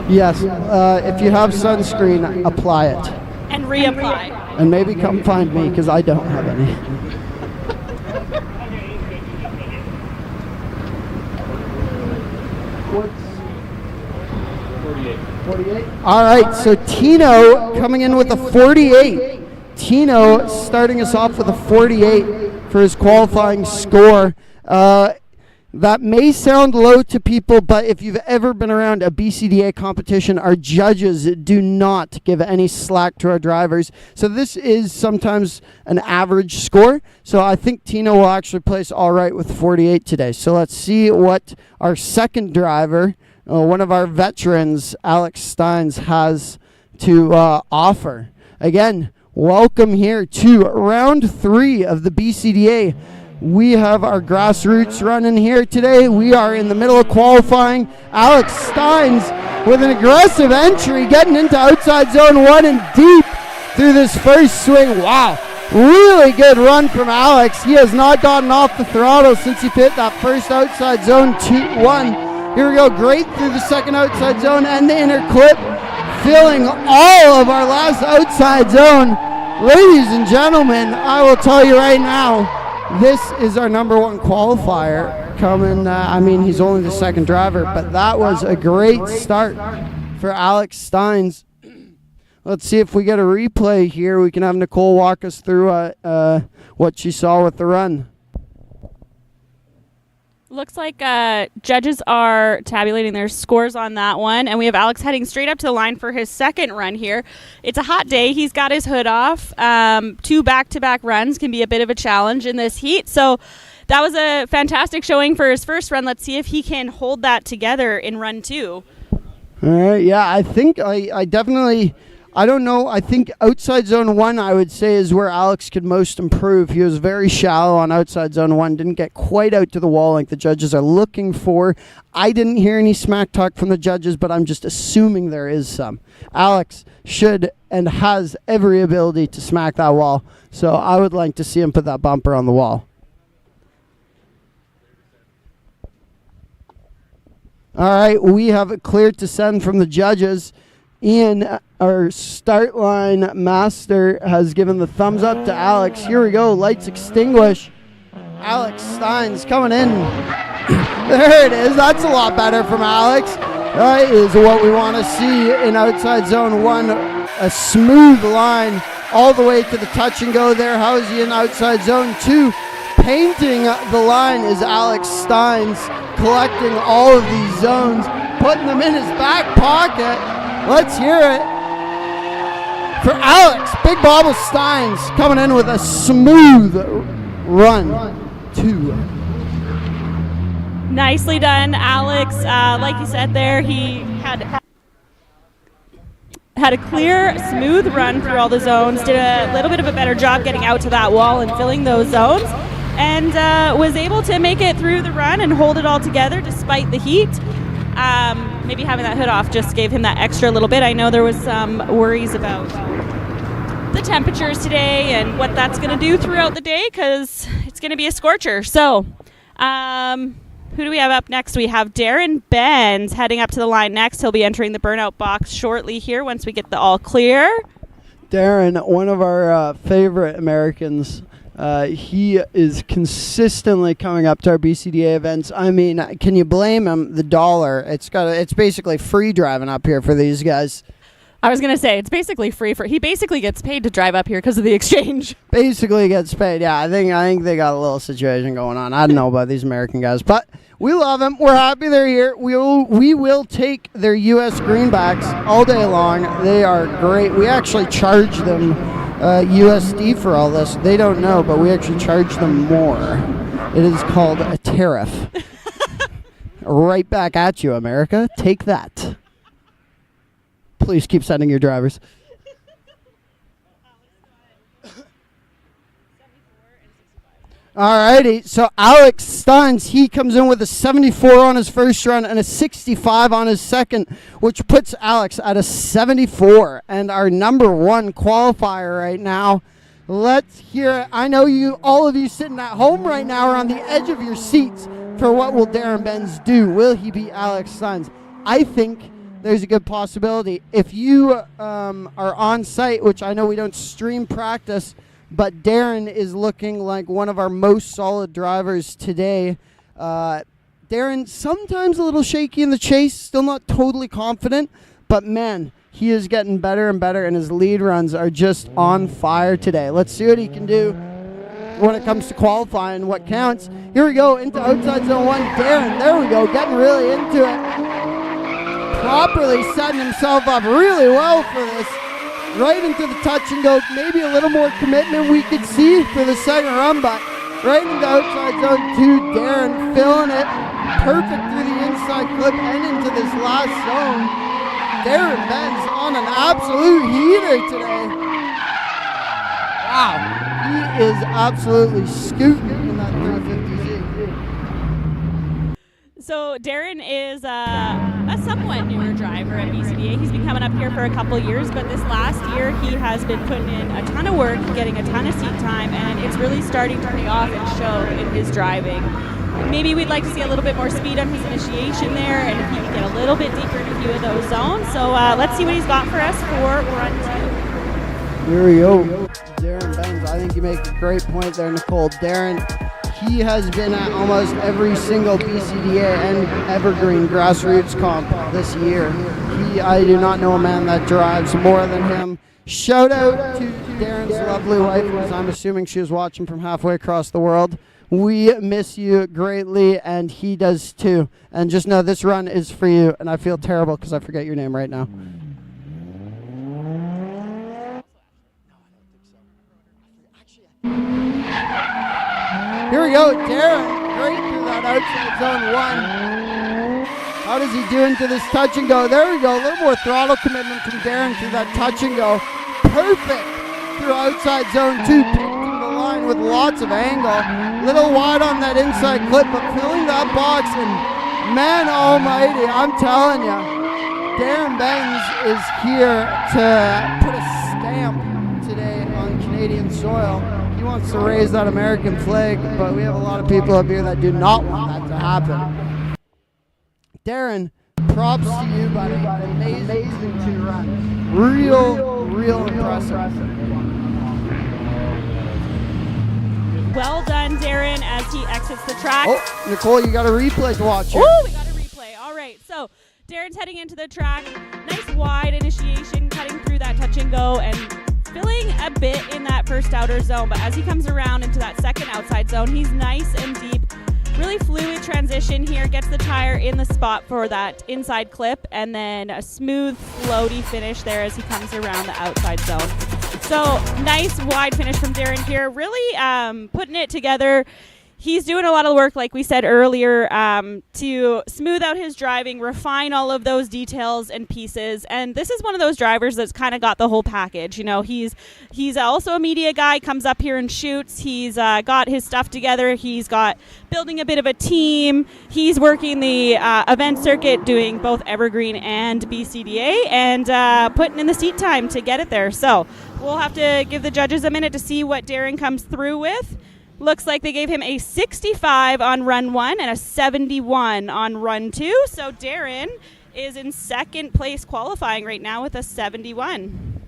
Yes, if you have sunscreen, apply it. And reapply. And maybe come find me, because I don't have any. What's 48? All right, so Tino coming in with a 48. Tino starting us off with a 48 for his qualifying score. That may sound low to people, but if you've ever been around a BCDA competition, our judges do not give any slack to our drivers. So this is sometimes an average score. So I think Tino will actually place all right with 48 today. So let's see what our second driver, one of our veterans, Alex Steins, has to offer. Again, welcome here to round 3 of the BCDA. We have our Grassroots running here today. We are in the middle of qualifying. Alex Steins with an aggressive entry, getting into outside zone 1 and deep through this first swing. Wow, really good run from Alex. He has not gotten off the throttle since he hit that first outside zone 1. Here we go, great through the second outside zone and the inner clip, filling all of our last outside zone. Ladies and gentlemen, I will tell you right now, this is our number 1 qualifier coming. I mean, he's only the second driver, but that was a great start for Alex Steins. Let's see if we get a replay here. We can have Nicole walk us through what she saw with the run. Looks like judges are tabulating their scores on that one, and we have Alex heading straight up to the line for his second run here. It's a hot day. He's got his hood off. 2 back-to-back runs can be a bit of a challenge in this heat, so that was a fantastic showing for his first run. Let's see if he can hold that together in run 2. All right, yeah, I think I definitely... I don't know. I think outside zone 1, I would say, is where Alex could most improve. He was very shallow on outside zone 1, didn't get quite out to the wall like the judges are looking for. I didn't hear any smack talk from the judges, but I'm just assuming there is some. Alex should and has every ability to smack that wall, so I would like to see him put that bumper on the wall. All right, we have it cleared to send from the judges. Ian, our start line master, has given the thumbs up to Alex. Here we go, lights extinguish. Alex Steins coming in. There it is, that's a lot better from Alex. That is what we want to see in outside zone 1, a smooth line all the way to the touch and go there. How is he in outside zone 2? Painting the line is Alex Steins, collecting all of these zones, putting them in his back pocket. Let's hear it for Alex. Big Bobble Steins coming in with a smooth run 2. Nicely done, Alex. Like you said there, he had a clear, smooth run through all the zones, did a little bit of a better job getting out to that wall and filling those zones, and was able to make it through the run and hold it all together despite the heat. Maybe having that hood off just gave him that extra little bit. I know there was some worries about the temperatures today and what that's going to do throughout the day, because it's going to be a scorcher. So who do we have up next? We have Darren Benz heading up to the line next. He'll be entering the burnout box shortly here once we get the all clear. Darren, one of our favorite Americans. He is consistently coming up to our BCDA events. I mean, can you blame him? The dollar. It's basically free driving up here for these guys. I was gonna say it's basically free for. He basically gets paid to drive up here because of the exchange. Basically gets paid. Yeah, I think they got a little situation going on. I don't know about these American guys, but we love them. We're happy they're here. We will take their U.S. greenbacks all day long. They are great. We actually charge them USD for all this. They don't know, but we actually charge them more. It is called a tariff. Right back at you, America. Take that. Please keep sending your drivers. Alrighty, so Alex Steins, he comes in with a 74 on his first run and a 65 on his second, which puts Alex at a 74 and our number 1 qualifier right now. Let's hear it. I know all of you sitting at home right now are on the edge of your seats for what will Darren Benz do. Will he beat Alex Steins? I think there's a good possibility. If you are on site, which I know we don't stream practice, but Darren is looking like one of our most solid drivers today. Darren, sometimes a little shaky in the chase, still not totally confident, but man, he is getting better and better, and his lead runs are just on fire today. Let's see what he can do when it comes to qualifying, what counts. Here we go, into outside zone 1. Darren, there we go, getting really into it. Properly setting himself up really well for this. Right into the touch and go. Maybe a little more commitment we could see for the second run, but right into outside zone 2. Darren filling it. Perfect through the inside clip and into this last zone. Darren Benz on an absolute heater today. Wow. He is absolutely scooting in that 350Z. So Darren is a somewhat newer driver at BCDA. He's been coming up here for a couple years, but this last year he has been putting in a ton of work, getting a ton of seat time, and it's really starting to pay off and show in his driving. Maybe we'd like to see a little bit more speed on his initiation there, and if he can get a little bit deeper in a few of those zones. So let's see what he's got for us for run 2. Here we go. Darren Benz, I think you make a great point there, Nicole. Darren, he has been at almost every single BCDA and Evergreen Grassroots comp this year. I do not know a man that drives more than him. Shout out to Darren's lovely wife, because I'm assuming she was watching from halfway across the world. We miss you greatly, and he does too. And just know this run is for you, and I feel terrible because I forget your name right now. Here we go, Darren, great through that outside zone 1. How does he do into this touch and go? There we go, a little more throttle commitment from Darren through that touch and go. Perfect through outside zone 2, picked through the line with lots of angle. Little wide on that inside clip, but filling that box, and man almighty, I'm telling you, Darren Benz is here to put a stamp today on Canadian soil. He wants to raise that American flag, but we have a lot of people up here that do not want that to happen. Darren, props to you, buddy. Amazing 2 runs. Real impressive. Well done, Darren, as he exits the track. Oh, Nicole, you got a replay to watch here. Oh, we got a replay. All right, so Darren's heading into the track. Nice wide initiation, cutting through that touch and go, and filling a bit in that first outer zone, but as he comes around into that second outside zone, he's nice and deep. Really fluid transition here, gets the tire in the spot for that inside clip, and then a smooth, floaty finish there as he comes around the outside zone. So nice wide finish from Darren here, really putting it together. He's doing a lot of work, like we said earlier, to smooth out his driving, refine all of those details and pieces. And this is one of those drivers that's kind of got the whole package. You know, he's also a media guy, comes up here and shoots. He's got his stuff together. He's got building a bit of a team. He's working the event circuit, doing both Evergreen and BCDA, and putting in the seat time to get it there. So we'll have to give the judges a minute to see what Darren comes through with. Looks like they gave him a 65 on run 1 and a 71 on run 2. So Darren is in second place qualifying right now with a 71.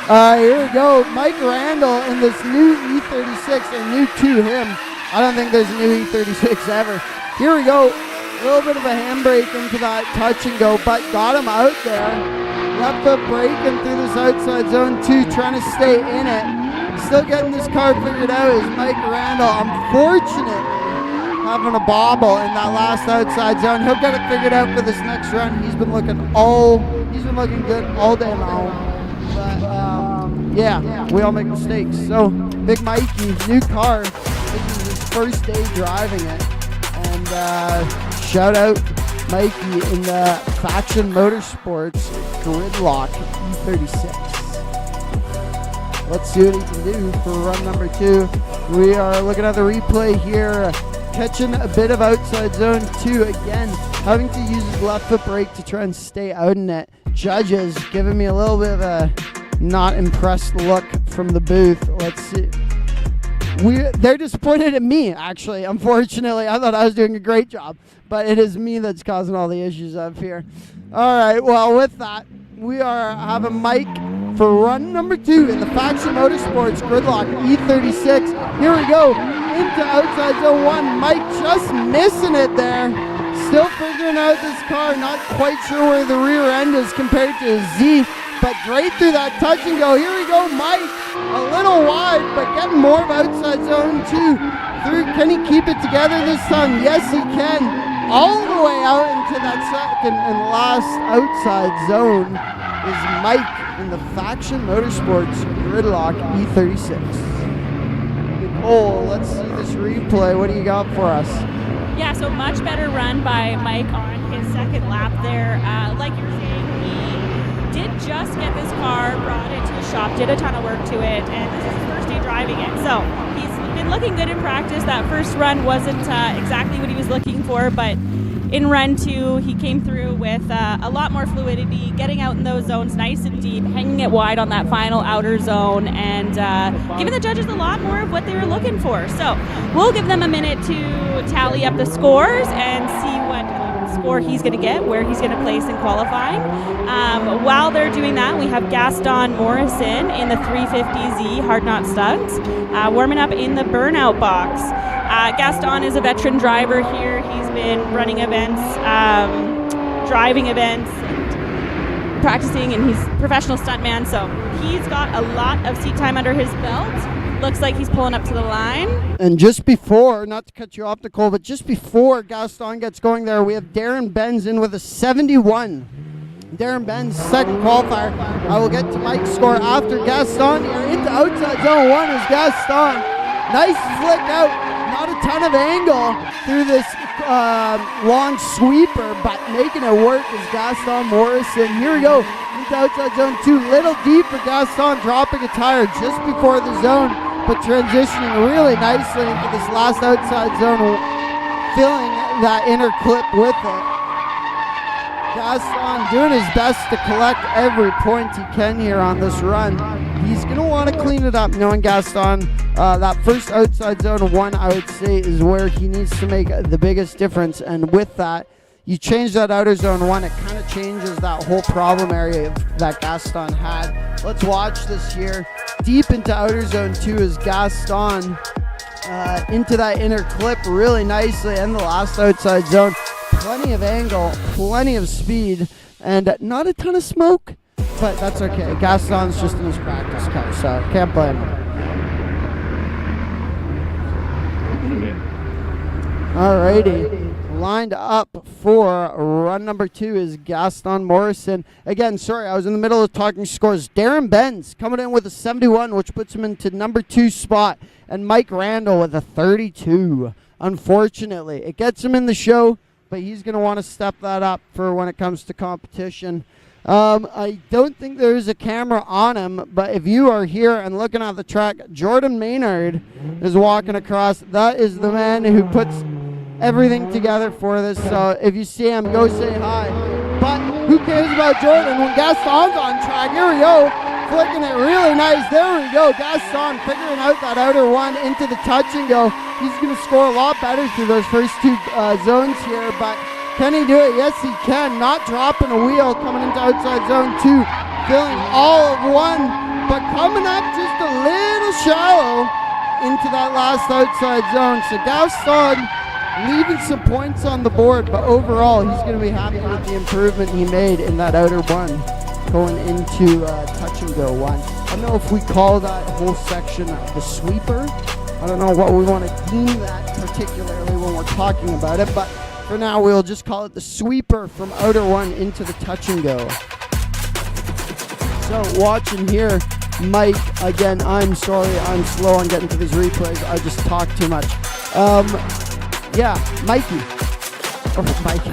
Here we go. Mike Randall in this new E36, and new to him. I don't think there's a new E36 ever. Here we go. A little bit of a handbrake into that touch and go, but got him out there. Left foot braking through this outside zone 2, trying to stay in it. Still getting this car figured out is Mike Randall. Unfortunately, having a bobble in that last outside zone. He'll get it figured out for this next run. He's been looking good all day long. But yeah, we all make mistakes. So Big Mikey, new car. This is his first day driving it, and shout out Mikey in the Faction Motorsports Gridlock E36. Let's see what he can do for run number 2. We are looking at the replay here, catching a bit of outside zone 2 again, having to use his left foot brake to try and stay out in it. Judges giving me a little bit of a not impressed look from the booth. Let's see. They're disappointed in me, actually. Unfortunately, I thought I was doing a great job, but it is me that's causing all the issues up here. All right, well, with that, we are having Mike for run number 2 in the Faction Motorsports Gridlock E36. Here we go, into outside zone 1. Mike just missing it there. Still figuring out this car, not quite sure where the rear end is compared to his Z, but great through that touch and go. Here we go, Mike, a little wide, but getting more of outside zone 2 through. Can he keep it together this time? Yes, he can. All the way out into that second and last outside zone is Mike in the Faction Motorsports Gridlock E36. Nicole, let's see this replay. What do you got for us? Yeah, so much better run by Mike on his second lap there. Like you were saying, he did just get this car, brought it to the shop, did a ton of work to it, and this is his first day driving it. So he's been looking good in practice. That first run wasn't exactly what he was looking for, but in run 2, he came through with a lot more fluidity, getting out in those zones nice and deep, hanging it wide on that final outer zone, and giving the judges a lot more of what they were looking for. So we'll give them a minute to tally up the scores and see what score he's going to get, where he's going to place in qualifying. While they're doing that, we have Gaston Morrison in the 350Z Hard Knot Studs, warming up in the burnout box. Gaston is a veteran driver here. He's been running events, driving events, and practicing, and he's a professional stuntman, so he's got a lot of seat time under his belt. Looks like he's pulling up to the line. And just before, not to cut you off, Nicole, but just before Gaston gets going there, we have Darren Benz in with a 71. Darren Benz, second qualifier. I will get to Mike's score after Gaston. Here into outside zone 1 is Gaston. Nice flick out. Not a ton of angle through this long sweeper, but making it work is Gaston Morrison. Here we go. Into outside zone 2. Little deep for Gaston, dropping a tire just before the zone, but transitioning really nicely into this last outside zone, filling that inner clip with it. Gaston doing his best to collect every point he can here on this run. He's going to want to clean it up, knowing Gaston. That first outside zone 1, I would say, is where he needs to make the biggest difference. And with that, you change that outer zone 1, it kind of changes that whole problem area that Gaston had. Let's watch this here. Deep into outer zone 2 is Gaston. Into that inner clip really nicely, and the last outside zone. Plenty of angle, plenty of speed, and not a ton of smoke, but that's okay. Gaston's just in his practice car, so can't blame him. Alrighty, lined up for run number 2 is Gaston Morrison. Again, sorry, I was in the middle of talking scores. Darren Benz coming in with a 71, which puts him into number 2 spot, and Mike Randall with a 32. Unfortunately, it gets him in the show, but he's going to want to step that up for when it comes to competition. I don't think there's a camera on him, but if you are here and looking at the track, Jordan Maynard is walking across. That is the man who puts everything together for this, so if you see him, go say hi. But who cares about Jordan when Gaston's on track? Here we go, flicking it really nice. There we go, Gaston figuring out that outer one into the touch and go. He's going to score a lot better through those first 2 zones here, but can he do it? Yes, he can. Not dropping a wheel coming into outside zone 2, filling all of 1, but coming up just a little shallow into that last outside zone. So Gaston leaving some points on the board, but overall he's going to be happy with the improvement he made in that outer 1 going into touch and go 1. I don't know if we call that whole section the sweeper. I don't know what we want to deem that particularly when we're talking about it, but for now we'll just call it the sweeper from outer 1 into the touch and go. So watching here, Mike, again, I'm sorry, I'm slow on getting to these replays. I just talk too much. Yeah, Mikey. Oh, Mikey.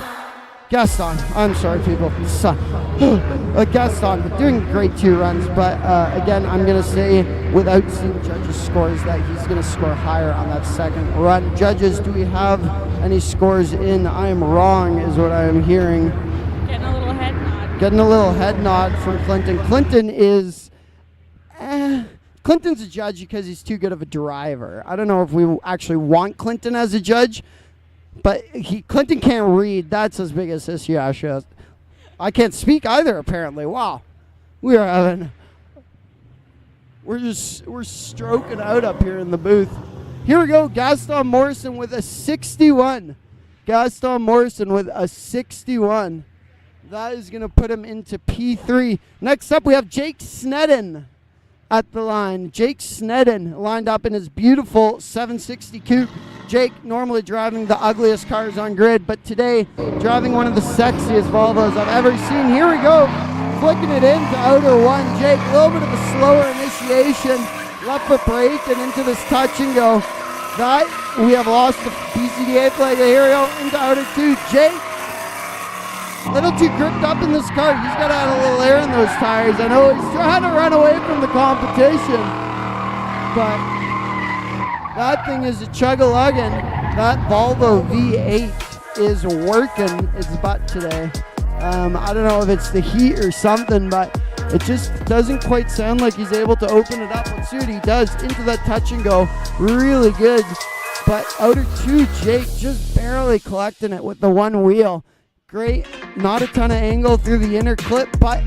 Gaston. I'm sorry, people. Gaston, doing great 2 runs, but again, I'm going to say, without seeing judges' scores, that he's going to score higher on that second run. Judges, do we have any scores in? I am wrong, is what I am hearing. Getting a little head nod. Getting a little head nod from Clinton. Clinton is Clinton's a judge because he's too good of a driver. I don't know if we actually want Clinton as a judge, but Clinton can't read. That's as big as this issue. I can't speak either, apparently. Wow. We're stroking out up here in the booth. Here we go, Gaston Morrison with a 61. Gaston Morrison with a 61. That is going to put him into P3. Next up, we have Jake Snedden at the line. Jake Snedden lined up in his beautiful 760 coupe. Jake normally driving the ugliest cars on grid, but today driving one of the sexiest Volvos I've ever seen. Here we go, flicking it into outer one. Jake, a little bit of a slower initiation, left foot brake and into this touch and go. That, we have lost the BCDA flag. Here we go, into outer two. Jake, a little too gripped up in this car. He's got to add a little air in those tires. I know he's trying to run away from the competition, but that thing is a chug-a-luggin'. That Volvo V8 is working its butt today. I don't know if it's the heat or something, but it just doesn't quite sound like he's able to open it up. Let's see what he does. Into that touch and go. Really good. But outer two, Jake just barely collecting it with the one wheel. Great. Not a ton of angle through the inner clip, but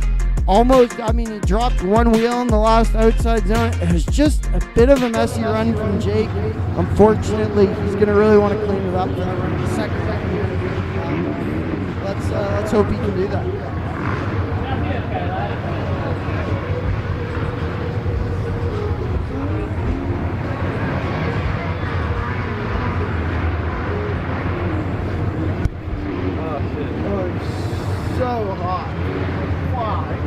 almost, I mean, he dropped one wheel in the last outside zone. It was just a bit of a messy run from Jake. Unfortunately, he's going to really want to clean it up for the second round. Let's hope he can do that. Oh, it's so hot. Why?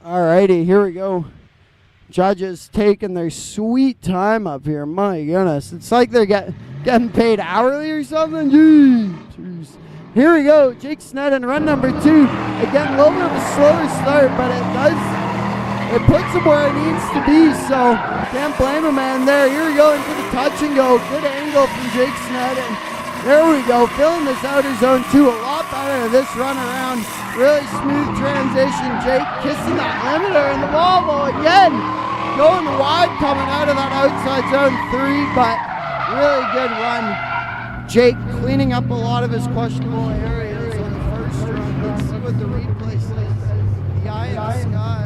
Alrighty, here we go. Judges taking their sweet time up here. My goodness, it's like they're getting paid hourly or something. Jeez. Here we go, Jake Snedden, run number 2. Again, a little bit of a slower start, but it puts him where it needs to be, so can't blame him, man. There, here we go into the touch and go. Good angle from Jake Snedden. There we go, filling this outer zone 2 a lot better this run around. Really smooth transition. Jake kissing that limiter in the Volvo again. Going wide coming out of that outside zone 3, but really good run. Jake cleaning up a lot of his questionable areas on the first run. Let's see what the replay says. The eye in the sky.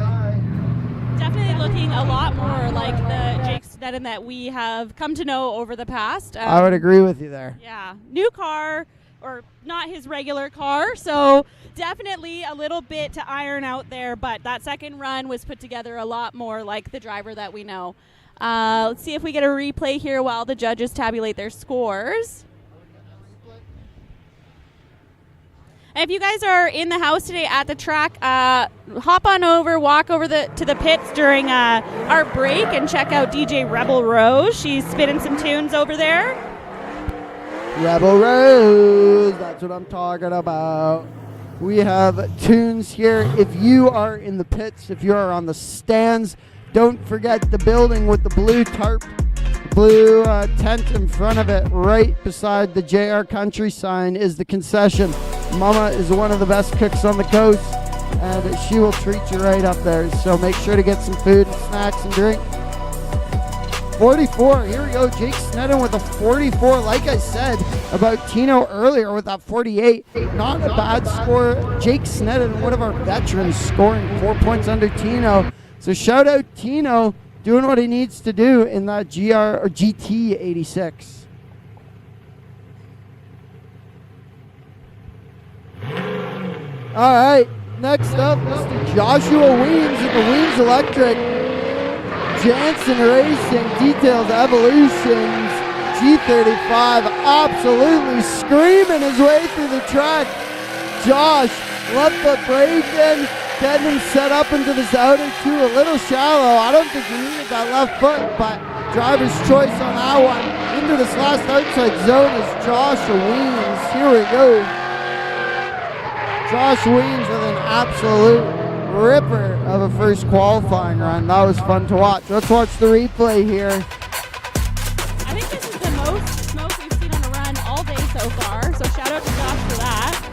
Definitely looking a lot more like the Jake Snedden that we have come to know over the past. I would agree with you there. Yeah, new car, or not his regular car, so definitely a little bit to iron out there, but that second run was put together a lot more like the driver that we know. Let's see if we get a replay here while the judges tabulate their scores. If you guys are in the house today at the track, hop on over, walk over to the pits during our break and check out DJ Rebel Rose. She's spinning some tunes over there. Rebel Rose, that's what I'm talking about. We have tunes here. If you are in the pits, if you are on the stands, don't forget the building with the blue tarp, blue tent in front of it, right beside the JR Country sign is the concession. Mama is one of the best cooks on the coast, and she will treat you right up there. So make sure to get some food and snacks and drink. 44, here we go, Jake Snedden with a 44. Like I said about Tino earlier with that 48, not a bad score. Jake Snedden, one of our veterans, scoring 4 points under Tino. So shout out Tino, doing what he needs to do in that GT 86. All right, next up, Mr. Joshua Weems at the Weems Electric. Jansen Racing, Details Evolutions, G35, absolutely screaming his way through the track. Josh, left foot braking, getting him set up into this outer two, a little shallow. I don't think he needed that left foot, but driver's choice on that one. Into this last outside zone is Josh Weens. Here we go. Josh Weens with an absolute ripper of a first qualifying run. That was fun to watch. Let's watch the replay here. I think this is the most smoke we've seen on a run all day so far, so shout out to Josh for that.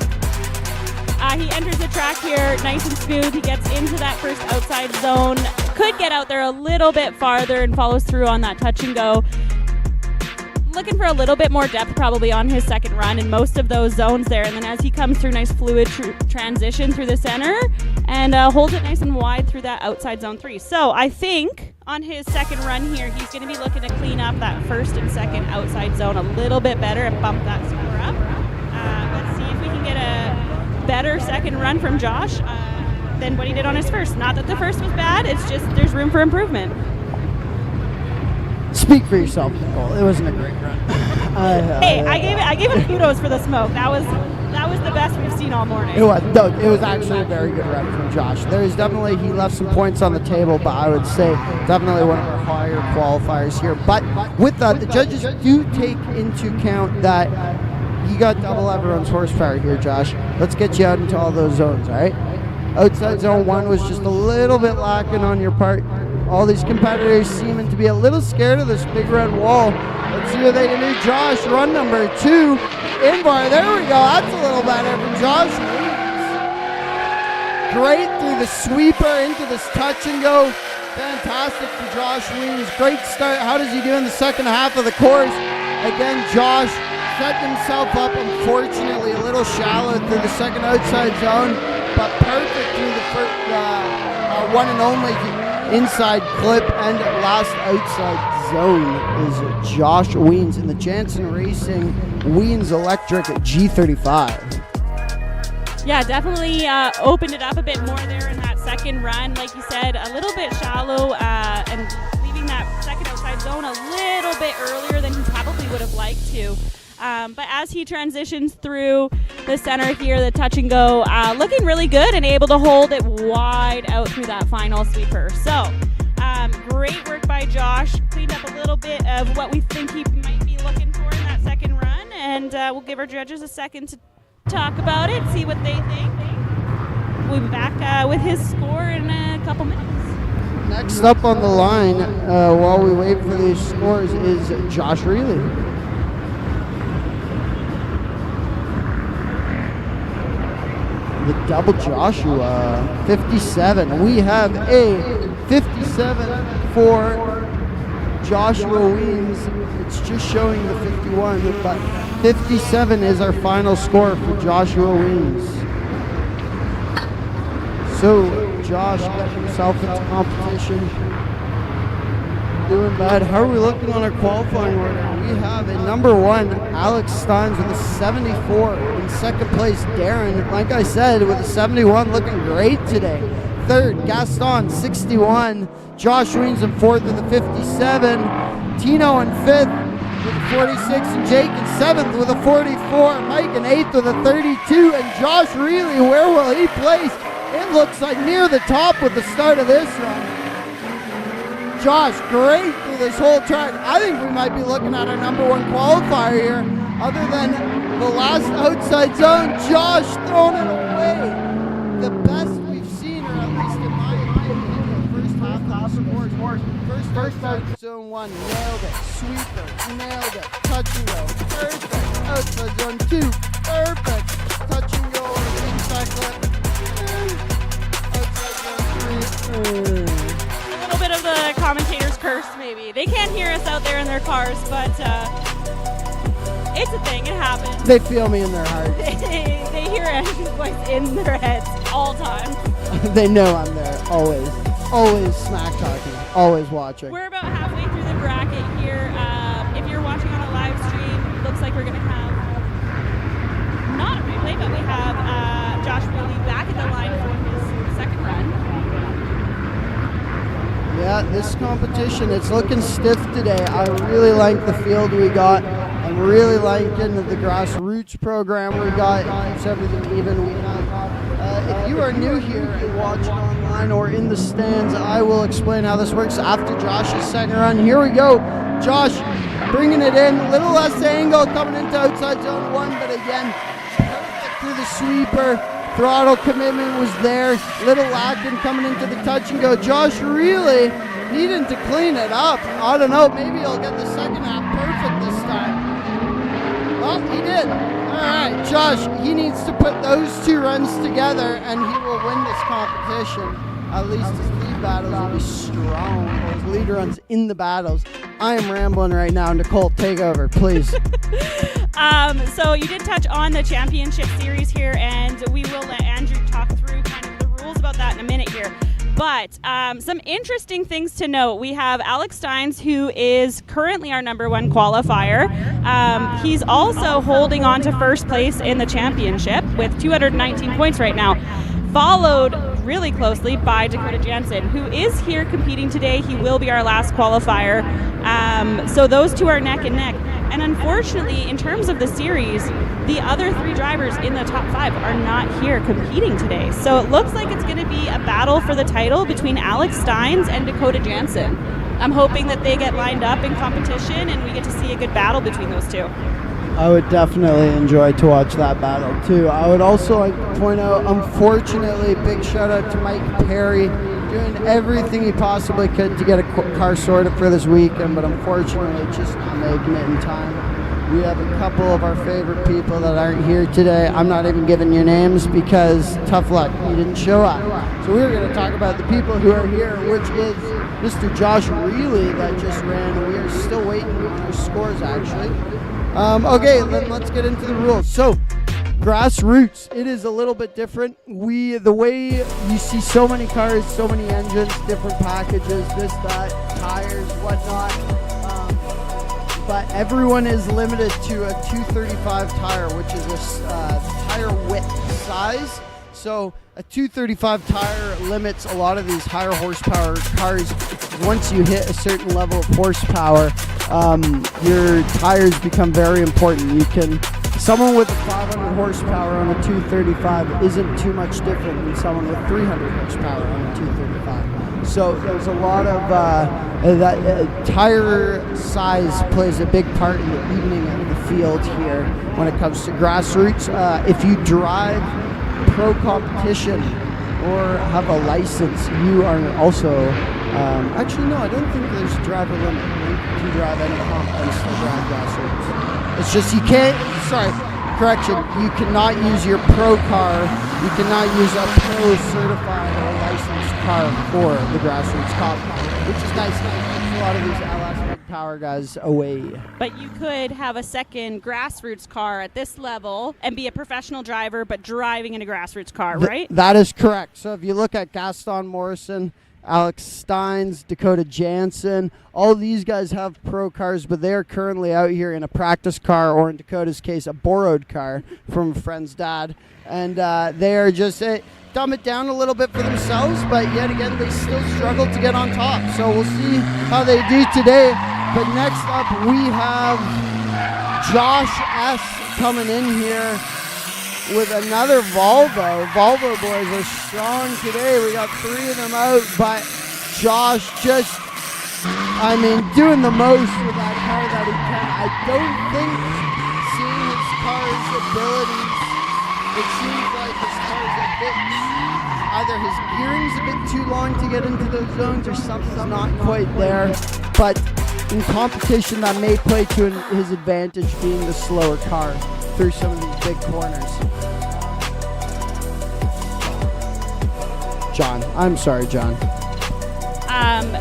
He enters the track here nice and smooth. He gets into that first outside zone. Could get out there a little bit farther and follows through on that touch and go. Looking for a little bit more depth probably on his second run in most of those zones there. And then as he comes through, nice fluid transition through the center and holds it nice and wide through that outside zone 3. So I think on his second run here, he's going to be looking to clean up that first and second outside zone a little bit better and bump that score up. Let's see if we can get a better second run from Josh than what he did on his first. Not that the first was bad, it's just there's room for improvement. Speak for yourself, Nicole. It wasn't a great run. I gave it kudos for the smoke. That was the best we've seen all morning. It was actually a very good run from Josh. There's definitely, he left some points on the table, but I would say definitely one of our higher qualifiers here. But with that, the judges do take into account that you got double everyone's horsepower here, Josh. Let's get you out into all those zones, all right? Outside zone 1 was just a little bit lacking on your part. All these competitors seeming to be a little scared of this big red wall. Let's see what they can do. Josh, run number 2. In bar, there we go. That's a little better from Josh. Great through the sweeper into this touch and go. Fantastic for Josh Weens. Great start. How does he do in the second half of the course? Again, Josh set himself up, unfortunately, a little shallow through the second outside zone, but perfect through the first, one and only inside clip and last outside zone is Josh Weens in the Jansen Racing Weens Electric G35. Yeah, definitely opened it up a bit more there in that second run. Like you said, a little bit shallow and leaving that second outside zone a little bit earlier than he probably would have liked to. But as he transitions through the center here, the touch and go, looking really good and able to hold it wide out through that final sweeper. So great work by Josh. Cleaned up a little bit of what we think he might be looking for in that second run. And we'll give our judges a second to talk about it, see what they think. We'll be back with his score in a couple minutes. Next up on the line, while we wait for these scores, is Josh Reilly. The double Joshua, 57. We have a 57 for Joshua Weens. It's just showing the 51, but 57 is our final score for Joshua Weens. So Josh got himself into competition. Doing bad. How are we looking on our qualifying order? We have in number 1, Alex Steins with a 74. In second place, Darren, like I said, with a 71, looking great today. Third, Gaston, 61. Josh Weens in fourth with a 57. Tino in fifth with a 46. And Jake in seventh with a 44. Mike in eighth with a 32. And Josh Reilly, where will he place? It looks like near the top with the start of this run. Josh, great through this whole track. I think we might be looking at our number 1 qualifier here. Other than the last outside zone, Josh throwing it away. The best we've seen, or at least in my opinion, the first half of the sport. First outside zone 1, nailed it. Sweeper, nailed it. Touch and go, perfect. Outside zone 2, perfect. Touch and go, inside clip. Outside zone 3, Bit of the commentator's curse, maybe. They can't hear us out there in their cars, but it's a thing. It happens. They feel me in their hearts. They hear Andrew's voice in their heads all the time. They know I'm there, always. Always smack talking, always watching. We're about halfway through the bracket here. If you're watching on a live stream, looks like we're going to have, not a replay, but we have Josh Reilly back at the line for his second run. Yeah, this competition, it's looking stiff today. I really like the field we got. I'm really liking the Grassroots program we got. It keeps everything even. We have If you are new here and watching online or in the stands, I will explain how this works after Josh's second run. Here we go. Josh bringing it in. A little less angle coming into outside zone 1, but again, perfect through the sweeper. Throttle commitment was there. Little lacking coming into the touch and go. Josh really needing to clean it up. I don't know. Maybe he'll get the second half perfect this time. Well, he did. All right, Josh, he needs to put those 2 runs together and he will win this competition. At least his lead battles will be strong. Or his lead runs in the battles. I am rambling right now. Nicole, take over, please. So you did touch on the championship series here, and we will let Andrew talk through kind of the rules about that in a minute here. But some interesting things to note. We have Alex Steins, who is currently our #1 qualifier. He's also holding on to first place in the championship with 219 points right now, followed really closely by Dakota Jansen, who is here competing today. He will be our last qualifier. So those 2 are neck and neck. And unfortunately, in terms of the series, the other 3 drivers in the top 5 are not here competing today. So it looks like it's going to be a battle for the title between Alex Steins and Dakota Jansen. I'm hoping that they get lined up in competition and we get to see a good battle between those 2. I would definitely enjoy to watch that battle too. I would also like to point out, unfortunately, big shout out to Mike Perry, doing everything he possibly could to get a car sorted for this weekend, but unfortunately just not making it in time. We have a couple of our favorite people that aren't here today. I'm not even giving you names because tough luck, you didn't show up. So we're going to talk about the people who are here, which is Mr. Josh Reilly that just ran. We are still waiting on our scores actually. Okay, then let's get into the rules. So, Grassroots, it is a little bit different. The way you see so many cars, so many engines, different packages, this, that, tires, whatnot. But everyone is limited to a 235 tire, which is a tire width size. So a 235 tire limits a lot of these higher horsepower cars. Once you hit a certain level of horsepower, your tires become very important. Someone with 500 horsepower on a 235 isn't too much different than someone with 300 horsepower on a 235. So there's a lot of tire size plays a big part in the evening of the field here when it comes to Grassroots. If you drive pro competition or have a license, you are also actually no, I don't think there's a driver limit. You can drive any comp and still drive Grassroots. It's just you can't, correction, you cannot use your pro car, you cannot use a pro certified or licensed car for the Grassroots comp, which is nice. A lot of these LS big power guys away. But you could have a second Grassroots car at this level and be a professional driver, but driving in a Grassroots car, right? That is correct. So if you look at Gaston Morrison, Alex Steins, Dakota Jansen, all these guys have pro cars, but they are currently out here in a practice car, or in Dakota's case, a borrowed car from a friend's dad. And they are just dumb it down a little bit for themselves, but yet again, they still struggle to get on top. So we'll see how they do today. But next up, we have Josh S. coming in here with another Volvo. Volvo boys are strong today. We got 3 of them out, but Josh just, doing the most with that car that he can. I don't think, seeing his car's abilities, it seems like his car's a bit, either his gearing's a bit too long to get into those zones or something's not quite there. But in competition, that may play to his advantage, being the slower car through some of these big corners. John. I'm sorry, John.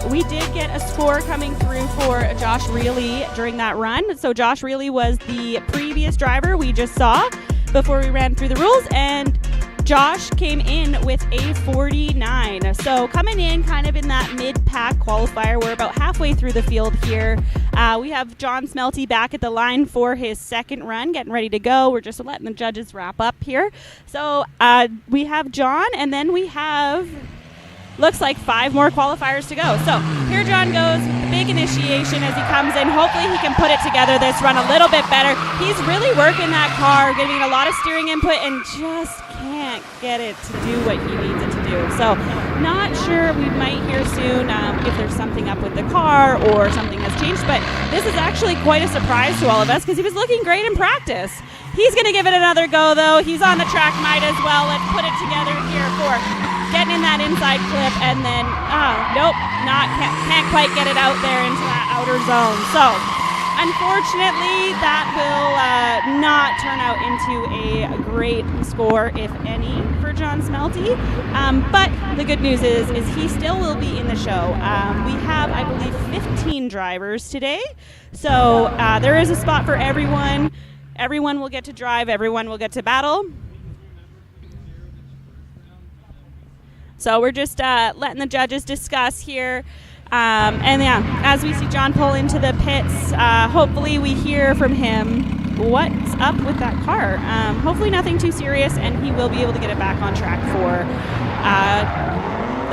We did get a score coming through for Josh Reilly during that run. So Josh Reilly was the previous driver we just saw before we ran through the rules, and Josh came in with a 49. So coming in kind of in that mid-pack qualifier. We're about halfway through the field here. We have John Smelty back at the line for his second run, getting ready to go. We're just letting the judges wrap up here. So we have John, and then we have looks like 5 more qualifiers to go. So here John goes with the big initiation as he comes in. Hopefully he can put it together this run a little bit better. He's really working that car, getting a lot of steering input, and just can't get it to do what he needs it to do. So not sure, we might hear soon if there's something up with the car or something has changed, but this is actually quite a surprise to all of us because he was looking great in practice. He's going to give it another go though. He's on the track, might as well. Let's put it together here for getting in that inside clip, and then nope, can't quite get it out there into that outer zone. So unfortunately that will not turn out into a great score, if any, for John Smelty, but the good news is he still will be in the show. We have, I believe, 15 drivers today, so there is a spot for everyone. Everyone will get to drive, everyone will get to battle. So we're just letting the judges discuss here. And yeah, as we see John pull into the pits, hopefully we hear from him what's up with that car. Hopefully nothing too serious, and he will be able to get it back on track for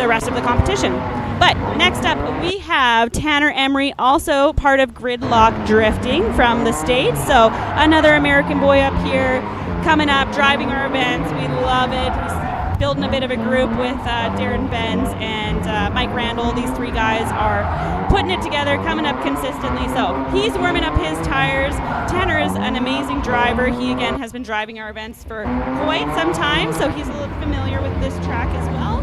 the rest of the competition. But next up, we have Tanner Emery, also part of Gridlock Drifting from the States. So another American boy up here, coming up, driving our events. We love it. He's building a bit of a group with Darren Benz and Mike Randall. These 3 guys are putting it together, coming up consistently. So he's warming up his tires. Tanner is an amazing driver. He, again, has been driving our events for quite some time, so he's a little familiar with this track as well.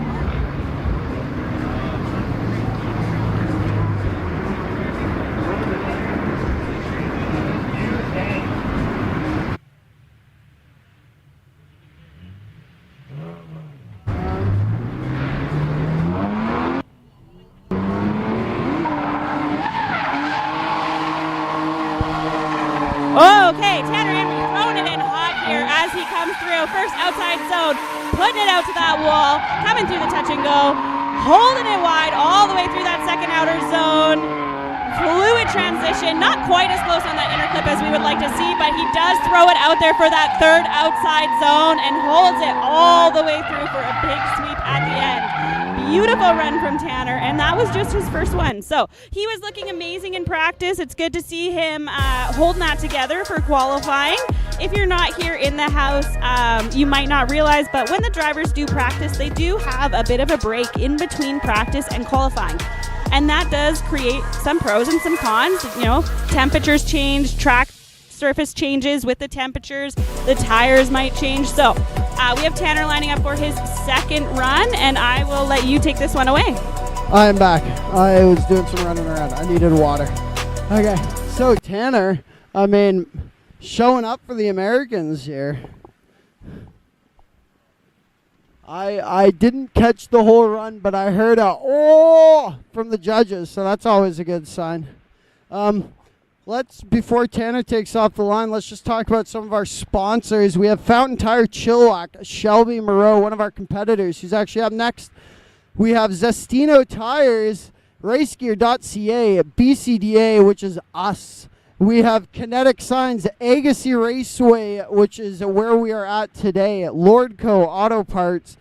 Okay, Tanner Emery throwing it in hot here as he comes through. First outside zone, putting it out to that wall, coming through the touch and go, holding it wide all the way through that second outer zone. Fluid transition, not quite as close on that inner clip as we would like to see, but he does throw it out there for that third outside zone and holds it all the way through for a big sweep at the end. Beautiful run from Tanner, and that was just his first one. So he was looking amazing in practice. It's good to see him holding that together for qualifying. If you're not here in the house, you might not realize, but when the drivers do practice, they do have a bit of a break in between practice and qualifying. And that does create some pros and some cons. You know, temperatures change, track surface changes with the temperatures, the tires might change. So we have Tanner lining up for his second run, and I will let you take this one away. I am back. I was doing some running around. I needed water. Okay, so Tanner, I mean, showing up for the Americans here. I didn't catch the whole run, but I heard a "oh" from the judges, so that's always a good sign. Before Tanner takes off the line, let's just talk about some of our sponsors. We have Fountain Tire Chilliwack, Shelby Moreau, one of our competitors, who's actually up next. We have Zestino Tires, Racegear.ca, BCDA, which is us. We have Kinetic Signs, Agassiz Raceway, which is where we are at today, Lordco Auto Parts,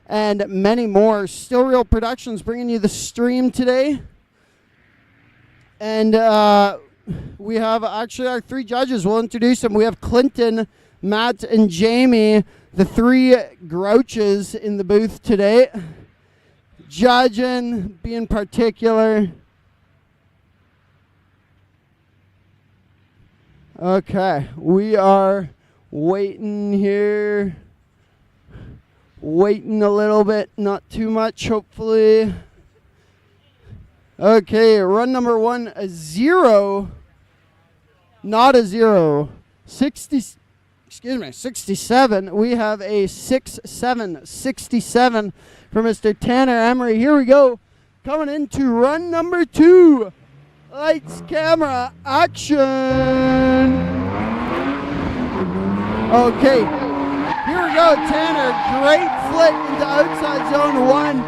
and many more. Still Real Productions bringing you the stream today. And we have actually our 3 judges. We'll introduce them. We have Clinton, Matt, and Jamie, the 3 grouches in the booth today. Judging, being particular. Okay, we are waiting here. Waiting a little bit, not too much, hopefully. Okay, run number 1, a 0. Not a 0. 67. We have a 6-7, 67 for Mr. Tanner Emery. Here we go. Coming into run number 2. Lights, camera, action. Okay, here we go, Tanner. Great flick into outside zone 1.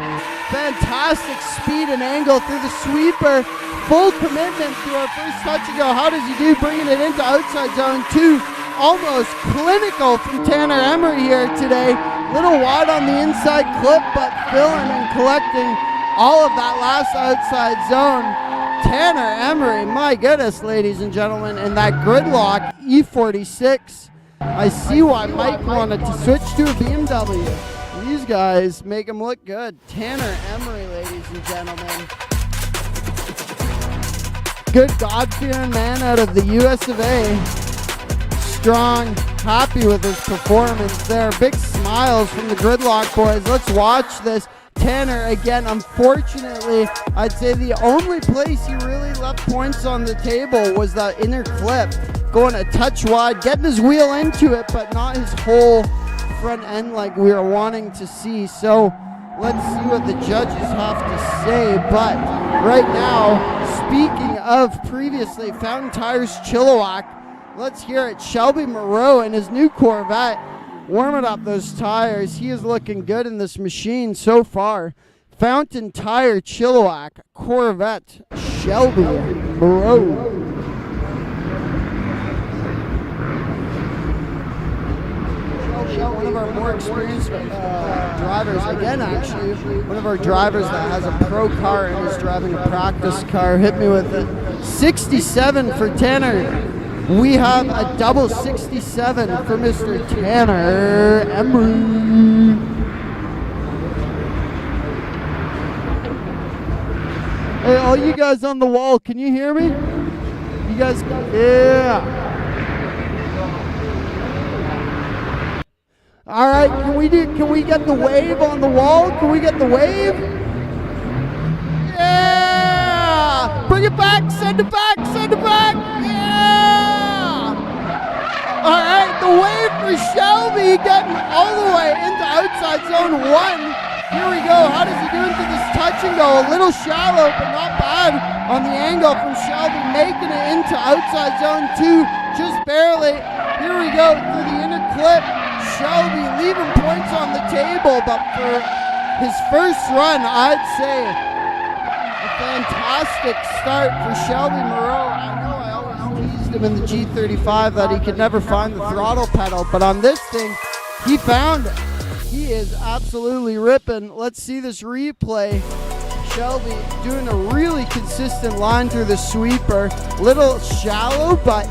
Fantastic speed and angle through the sweeper. Full commitment to our first touch and go. How does he do bringing it into outside zone 2? Almost clinical from Tanner Emery here today. Little wide on the inside clip, but filling and collecting all of that last outside zone. Tanner Emery, my goodness, ladies and gentlemen, and that gridlock E46. I see why Mike wanted to switch to a BMW. These guys make him look good. Tanner Emery, ladies and gentlemen. Good God-fearing man out of the US of A. Strong, happy with his performance there. Big smiles from the gridlock boys. Let's watch this. Tanner, again, unfortunately, I'd say the only place he really left points on the table was that inner clip. Going a touch wide, getting his wheel into it, but not his whole front end like we were wanting to see. So let's see what the judges have to say. But right now, speaking of previously, Fountain Tires Chilliwack, let's hear it. Shelby Moreau and his new Corvette warming up those tires. He is looking good in this machine so far. Fountain Tire Chilliwack Corvette Shelby Moreau. One of our more experienced drivers, again actually, one of our drivers that has a pro car and is driving a practice car, hit me with it. 67 for Tanner. We have a double 67 for Mr. Tanner Emery. Hey, all you guys on the wall, can you hear me? You guys, yeah. All right, can we get the wave on the wall? Can we get the wave? Yeah! Bring it back, send it back, send it back! Yeah! All right, the wave for Shelby getting all the way into outside zone 1. Here we go. How does he do into this touch and go? A little shallow, but not bad on the angle from Shelby, making it into outside zone 2, just barely. Here we go through the inner clip. Shelby leaving points on the table, but for his first run, I'd say a fantastic start for Shelby Moreau. I know I always teased him in the G35 that he could never find the throttle pedal, but on this thing, he found it. He is absolutely ripping. Let's see this replay. Shelby doing a really consistent line through the sweeper. Little shallow, but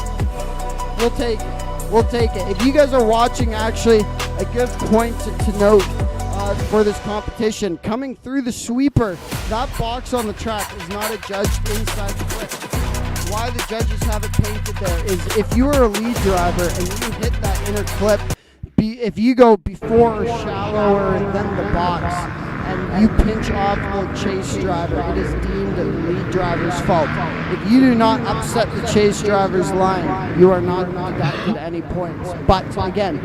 we'll take it. We'll take it. If you guys are watching, actually, a good point to note for this competition. Coming through the sweeper, that box on the track is not adjudged inside the clip. Why the judges have it painted there is if you are a lead driver and you hit that inner clip, if you go before or shallower than the box and you pinch off the chase driver, it is deemed a lead driver's fault. If you do not upset the chase driver's line, you are not deducted any points. But again,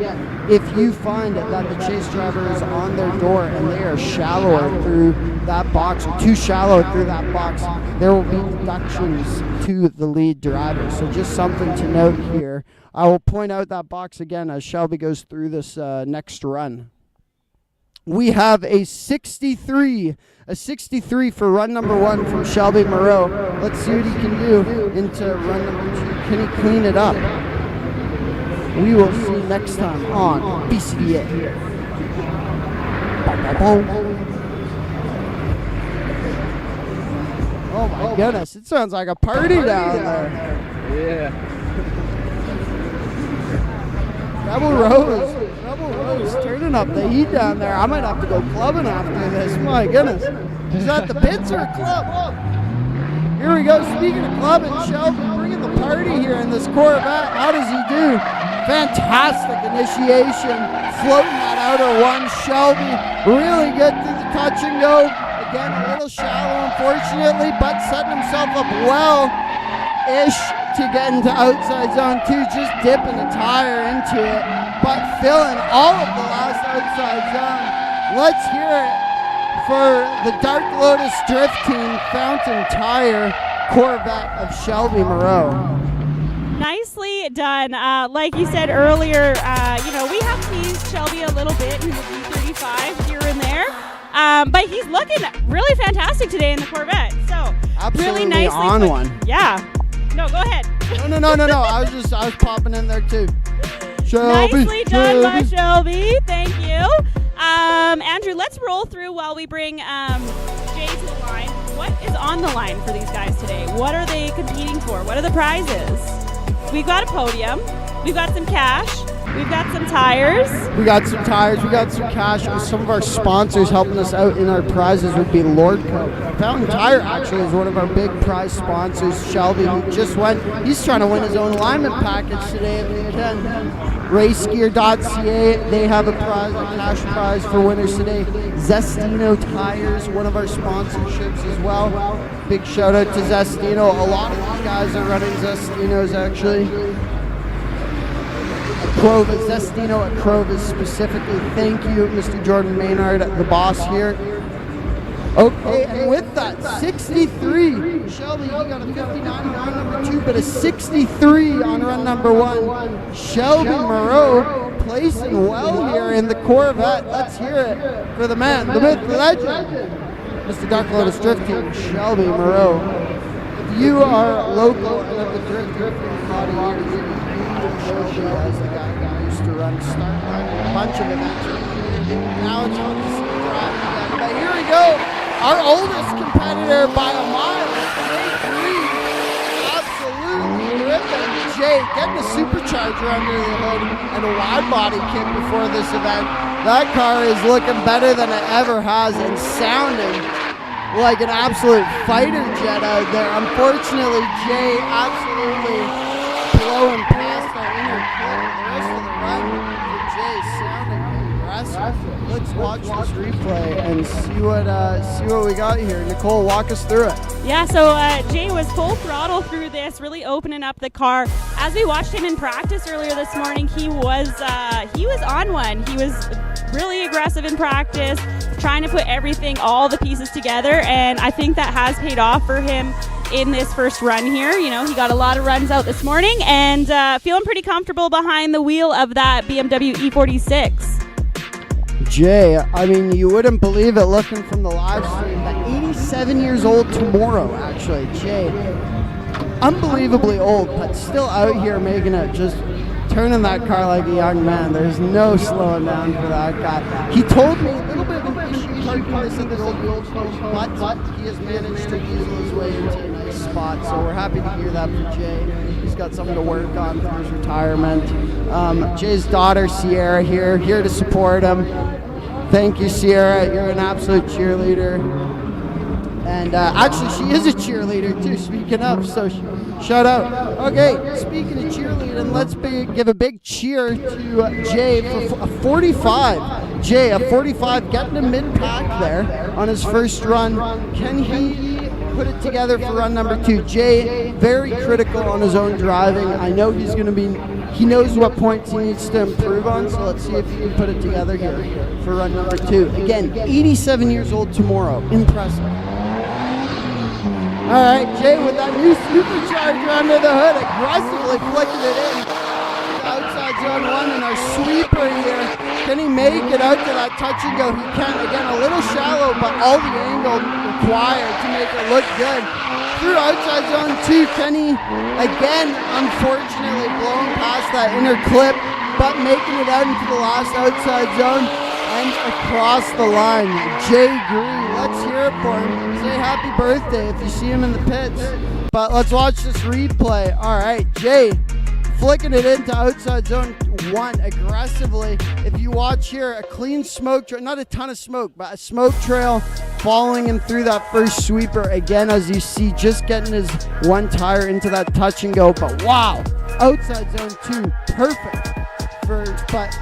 if you find that the chase driver is on their door and they are shallower through that box or too shallow through that box, there will be deductions to the lead driver. So just something to note here. I will point out that box again as Shelby goes through this next run. We have a 63 for run number 1 from Shelby Moreau. Let's see what he can do into run number 2. Can he clean it up? We will see next time on BCDA. Oh my goodness, it sounds like a party down there. Yeah. Rebel Rose turning up the heat down there. I might have to go clubbing after this. My goodness. Is that the pits or a club? Here we go. Speaking of clubbing, Shelby bringing the party here in this Corvette. How does he do? Fantastic initiation. Floating that outer 1. Shelby really good through the touch and go. Again, a little shallow, unfortunately, but setting himself up well-ish to get into outside zone 2, just dipping a tire into it, but filling all of the last outside zone. Let's hear it for the Dark Lotus Drift Team Fountain Tire Corvette of Shelby Moreau. Nicely done. Like you said earlier, we have teased Shelby a little bit in the G35 here and there, but he's looking really fantastic today in the Corvette. So absolutely really nicely on one. Yeah. No, go ahead. No. I was popping in there too. Shelby, nicely done by Shelby. Thank you. Andrew, let's roll through while we bring Jay to the line. What is on the line for these guys today? What are they competing for? What are the prizes? We've got a podium. We've got some cash. We've got some tires. We got some tires. We got some cash. Some of our sponsors helping us out in our prizes would be Lordco. Fountain Tire actually is one of our big prize sponsors. Shelby, who just went. He's trying to win his own alignment package today if he can. Racegear.ca, they have a prize, a cash prize for winners today. Zestino Tires, one of our sponsorships as well. Big shout out to Zestino. A lot of these guys are running Zestinos actually. Acrovas, Zestino at Acrovas specifically. Thank you, Mr. Jordan Maynard, the boss here. Okay, and with that, 63. Shelby, you got a 59 on run number 2, but a 63 on run number 1. Shelby Moreau placing well here in the Corvette. Let's hear it for the man, the myth, the legend, Mr. Dark Lotus Drift Team, Shelby Moreau. If you are local and of the Drift Team for a lot of years, Shelby as the guy who used to run start line a bunch of events. Now it's on to see drive again. But here we go. Our oldest competitor by a mile, Jay. Absolutely ripping. Jay getting a supercharger under the hood and a wide body kit before this event. That car is looking better than it ever has and sounding like an absolute fighter jet out there. Unfortunately, Jay absolutely blowing past our inner clip. The rest of the run for Jay sounding aggressive. Let's watch this replay and see what we got here. Nicole, walk us through it. Yeah, so Jay was full throttle through this, really opening up the car. As we watched him in practice earlier this morning, he was on one. He was really aggressive in practice, trying to put everything, all the pieces together, and I think that has paid off for him in this first run here. You know, he got a lot of runs out this morning and feeling pretty comfortable behind the wheel of that BMW E46. Jay, I mean, you wouldn't believe it looking from the live stream, but 87 years old tomorrow, actually. Jay, unbelievably old, but still out here making it, just turning that car like a young man. There's no slowing down for that guy. He told me a little bit of an issue this in the old but he has managed to weasel his way into a nice spot, so we're happy to hear that for Jay. He's got something to work on for his retirement. Jay's daughter, Sierra, here to support him. Thank you, Sierra. You're an absolute cheerleader. And actually, she is a cheerleader, too, speaking of, so shout out. Okay, speaking of cheerleading, let's give a big cheer to Jay for a 45. Jay, a 45, getting a mid-pack there on his first run. Can he put it together for run number 2? Jay, very critical on his own driving. I know he's going to be, he knows what points he needs to improve on, so let's see if he can put it together here for run number 2. Again, 87 years old tomorrow. Impressive. All right, Jay with that new supercharger under the hood, aggressively flicking it in. Outside zone 1 and our sweeper here. Can he make it out to that touch and go? He can. Again, a little shallow, but all the angle required to make it look good. Through outside zone 2, can he, again, unfortunately blowing past that inner clip, but making it out into the last outside zone and across the line. Jay Green, let's hear it for him. Say happy birthday if you see him in the pits. But let's watch this replay. All right, Jay flicking it into outside zone 1 aggressively. If you watch here, a clean smoke trail, not a ton of smoke, but a smoke trail following him through that first sweeper. Again, as you see, just getting his one tire into that touch and go. But wow, outside zone 2, perfect. But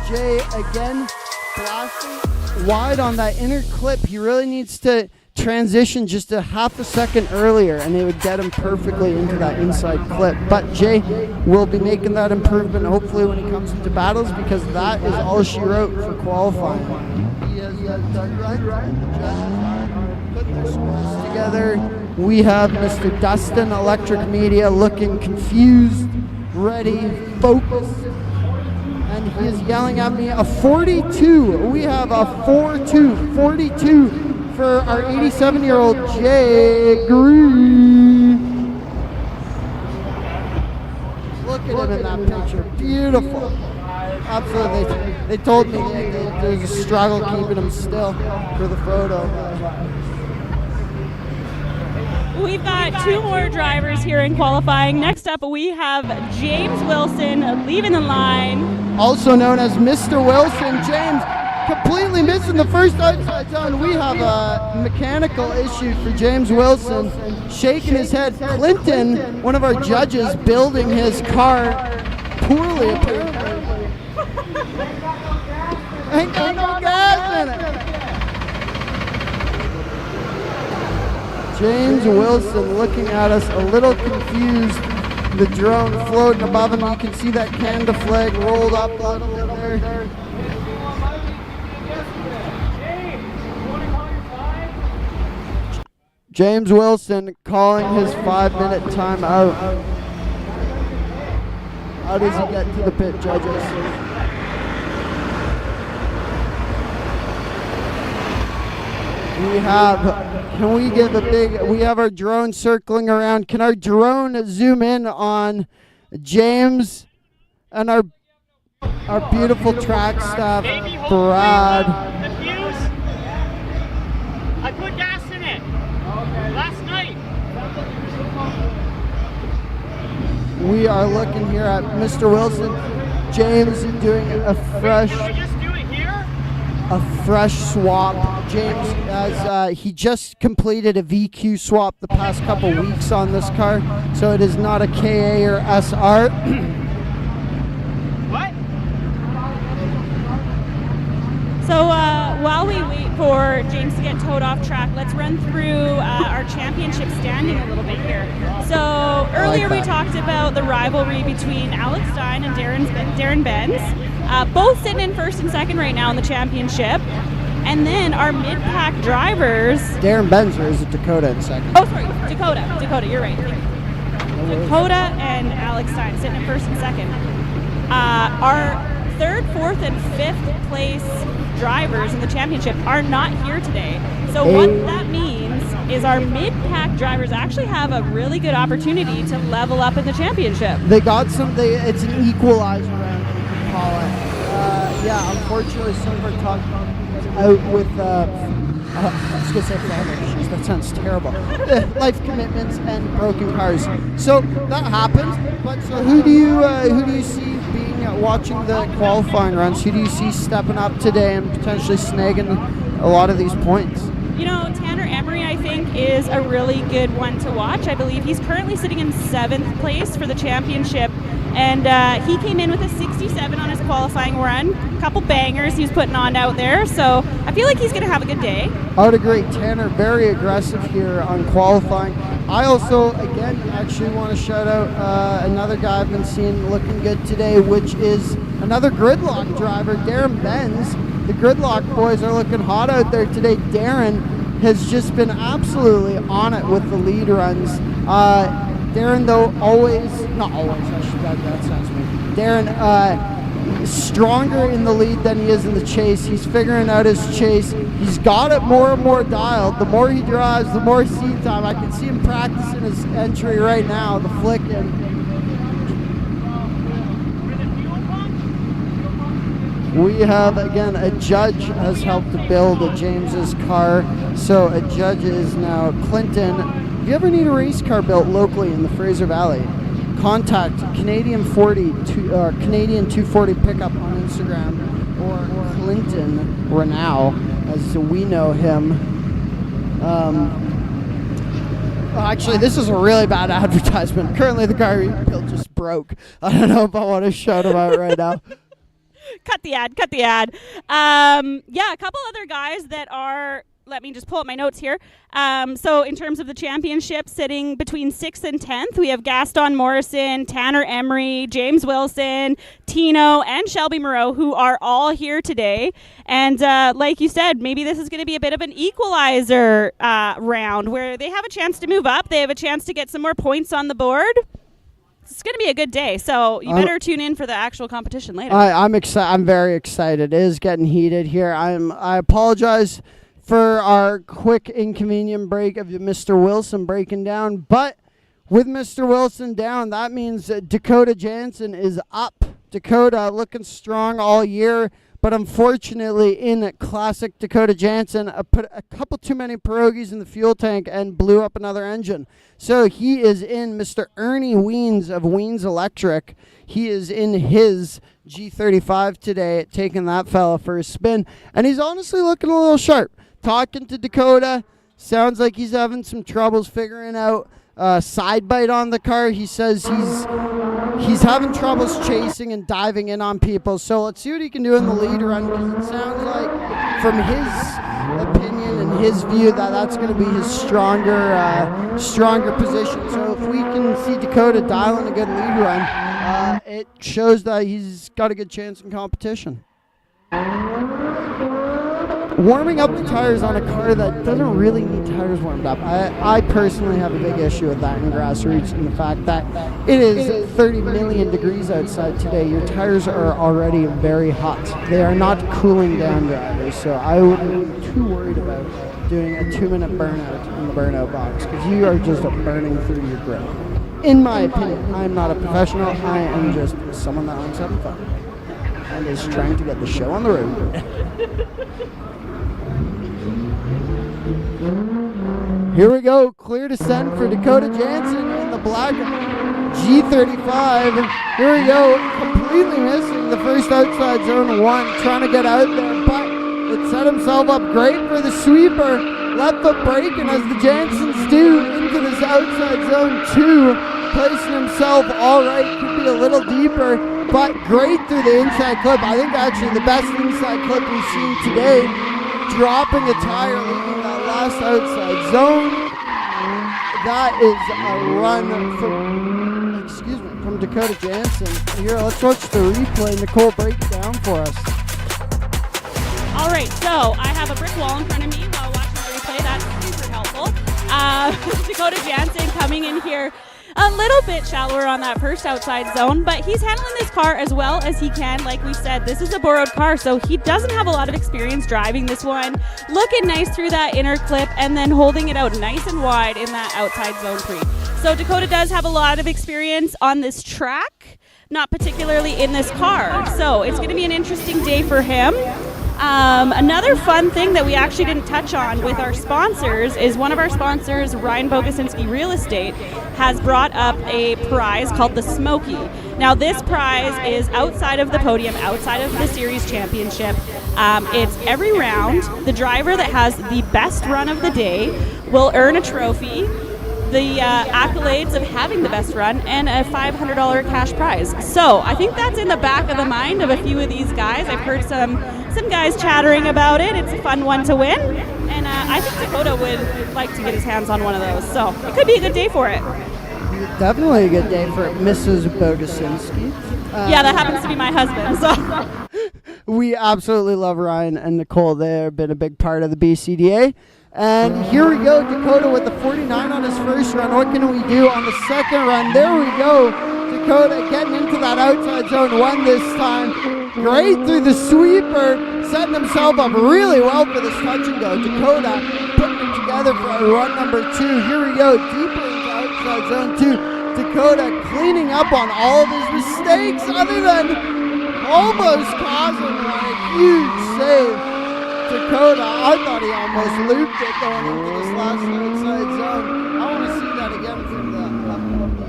Jay again blasting wide on that inner clip. He really needs to transition just a half a second earlier and they would get him perfectly into that inside clip. But Jay will be making that improvement hopefully when he comes into battles, because that is all she wrote for qualifying. He has done right and the judges are putting their scores together. We have Mr. Dustin, Electric Media, looking confused, ready, focused, and he is yelling at me a 42. We have a 4-2, 42 for our 87-year-old Jay Green. Look at him in that picture. Beautiful. Absolutely. They told me there was a struggle keeping him still for the photo. We've got 2 more drivers here in qualifying. Next up, we have James Wilson leaving the line. Also known as Mr. Wilson. James completely missing the first outside zone. We have a mechanical issue for James Wilson, shaking his head. Clinton, one of our judges, building his car poorly apparently. Ain't got no gas in it. James Wilson looking at us a little confused. The drone floating above him. You can see that Canada flag rolled up a little bit there. James Wilson calling his 5-minute timeout. How does he get to the pit, judges? Can we give a big, we have our drone circling around. Can our drone zoom in on James and our beautiful track staff, Brad? The fuse, I put gas in it last night. We are looking here at Mr. Wilson. James doing a fresh swap. James, as he just completed a VQ swap the past couple weeks on this car, so it is not a KA or SR. What? So while we wait for James to get towed off track, let's run through our championship standing a little bit here. So earlier we talked about the rivalry between Alex Stein and Darren Benz, both sitting in first and second right now in the championship. And then our mid-pack drivers... Darren Benzer is a Dakota in second. Oh, sorry, Dakota, you're right. Dakota and Alex Stein sitting in first and second. Our third, fourth, and fifth place drivers in the championship are not here today. So what that means is our mid-pack drivers actually have a really good opportunity to level up in the championship. They got it's an equalizer round, you can call it. Yeah, unfortunately some of our top out with, I was going to say family issues, that sounds terrible. Life commitments and broken cars. So that happens, but so who do you see watching the qualifying runs? Who do you see stepping up today and potentially snagging a lot of these points? You know, Tanner Emery, I think, is a really good one to watch. I believe he's currently sitting in 7th place for the championship, and he came in with a 67 on his qualifying run. A couple bangers he was putting on out there, so I feel like he's going to have a good day. I would agree. Tanner, very aggressive here on qualifying. I also, again, actually want to shout out another guy I've been seeing looking good today, which is another gridlock driver, Darren Benz. The gridlock boys are looking hot out there today. Darren has just been absolutely on it with the lead runs. Darren, though, not always, that sounds mean. Darren, stronger in the lead than he is in the chase. He's figuring out his chase. He's got it more and more dialed. The more he drives, the more seat time. I can see him practicing his entry right now, the flicking. We have, again, a judge has helped to build James's car. So a judge is now Clinton. If you ever need a race car built locally in the Fraser Valley, contact Canadian 240 pickup on Instagram, or Clinton Renault, as we know him. Actually, this is a really bad advertisement. Currently, the car we built just broke. I don't know if I want to shout him out right now. Cut the ad. Yeah, a couple other guys that are, let me just pull up my notes here. So in terms of the championship, sitting between 6th and 10th, we have Gaston Morrison, Tanner Emery, James Wilson, Tino, and Shelby Moreau, who are all here today. And like you said, maybe this is going to be a bit of an equalizer round where they have a chance to move up. They have a chance to get some more points on the board. It's going to be a good day, so you better tune in for the actual competition later. I'm excited. I'm very excited. It is getting heated here. I apologize for our quick inconvenient break of Mr. Wilson breaking down, but with Mr. Wilson down, that means Dakota Jansen is up. Dakota looking strong all year, But unfortunately, in classic Dakota Jansen, put a couple too many pierogies in the fuel tank and blew up another engine. So he is in Mr. Ernie Weens of Weens Electric. He is in his G35 today, taking that fella for a spin. And he's honestly looking a little sharp. Talking to Dakota, sounds like he's having some troubles figuring out side bite on the car. He says he's having troubles chasing and diving in on people. So let's see what he can do in the lead run, because it sounds like, from his opinion and his view, that's going to be his stronger position. So if we can see Dakota dialing a good lead run, it shows that he's got a good chance in competition. Warming up the tires on a car that doesn't really need tires warmed up. I personally have a big issue with that in Grassroots, and the fact that it is 30 million degrees outside today. Your tires are already very hot. They are not cooling down, drivers, so I wouldn't be too worried about doing a 2-minute burnout in the burnout box, because you are just burning through your grip. In my opinion, I'm not a professional. I am just someone that likes having fun and is trying to get the show on the road. Here we go, clear to send for Dakota Jansen in the black G35. Here we go, completely missing the first outside zone 1, trying to get out there, but it set himself up great for the sweeper. Left foot braking as the Jansens do into this outside zone 2, placing himself all right, could be a little deeper, but great through the inside clip. I think actually the best inside clip we've seen today, dropping a tire, leaving that last outside zone. That is a run from Dakota Jansen. Here, let's watch the replay. Nicole, break it down for us. All right, so I have a brick wall in front of me while watching the replay. That's super helpful. Dakota Jansen coming in here a little bit shallower on that first outside zone, but he's handling this car as well as he can. Like we said, this is a borrowed car, so he doesn't have a lot of experience driving this one. Looking nice through that inner clip and then holding it out nice and wide in that outside zone 3. So Dakota does have a lot of experience on this track, not particularly in this car. So it's going to be an interesting day for him. Another fun thing that we actually didn't touch on with our sponsors is one of our sponsors, Ryan Bogasinski Real Estate, has brought up a prize called the Smoky. Now this prize is outside of the podium, outside of the series championship. It's every round. The driver that has the best run of the day will earn a trophy, the accolades of having the best run, and a $500 cash prize. So I think that's in the back of the mind of a few of these guys. I've heard some guys chattering about it. It's a fun one to win, and I think Dakota would like to get his hands on one of those. So it could be a good day for it. Definitely a good day for Mrs. Bogasinski. Yeah, that happens to be my husband. So we absolutely love Ryan and Nicole. They've been a big part of the BCDA. And here we go, Dakota with the 49 on his first run. What can we do on the second run? There we go. Dakota getting into that outside zone 1 this time. Great through the sweeper, setting himself up really well for this touch and go. Dakota putting it together for run number 2. Here we go, deeper into outside zone 2. Dakota cleaning up on all of his mistakes other than almost causing one. A huge save. Dakota, I thought he almost looped it going into this last outside zone. I want to see that again from the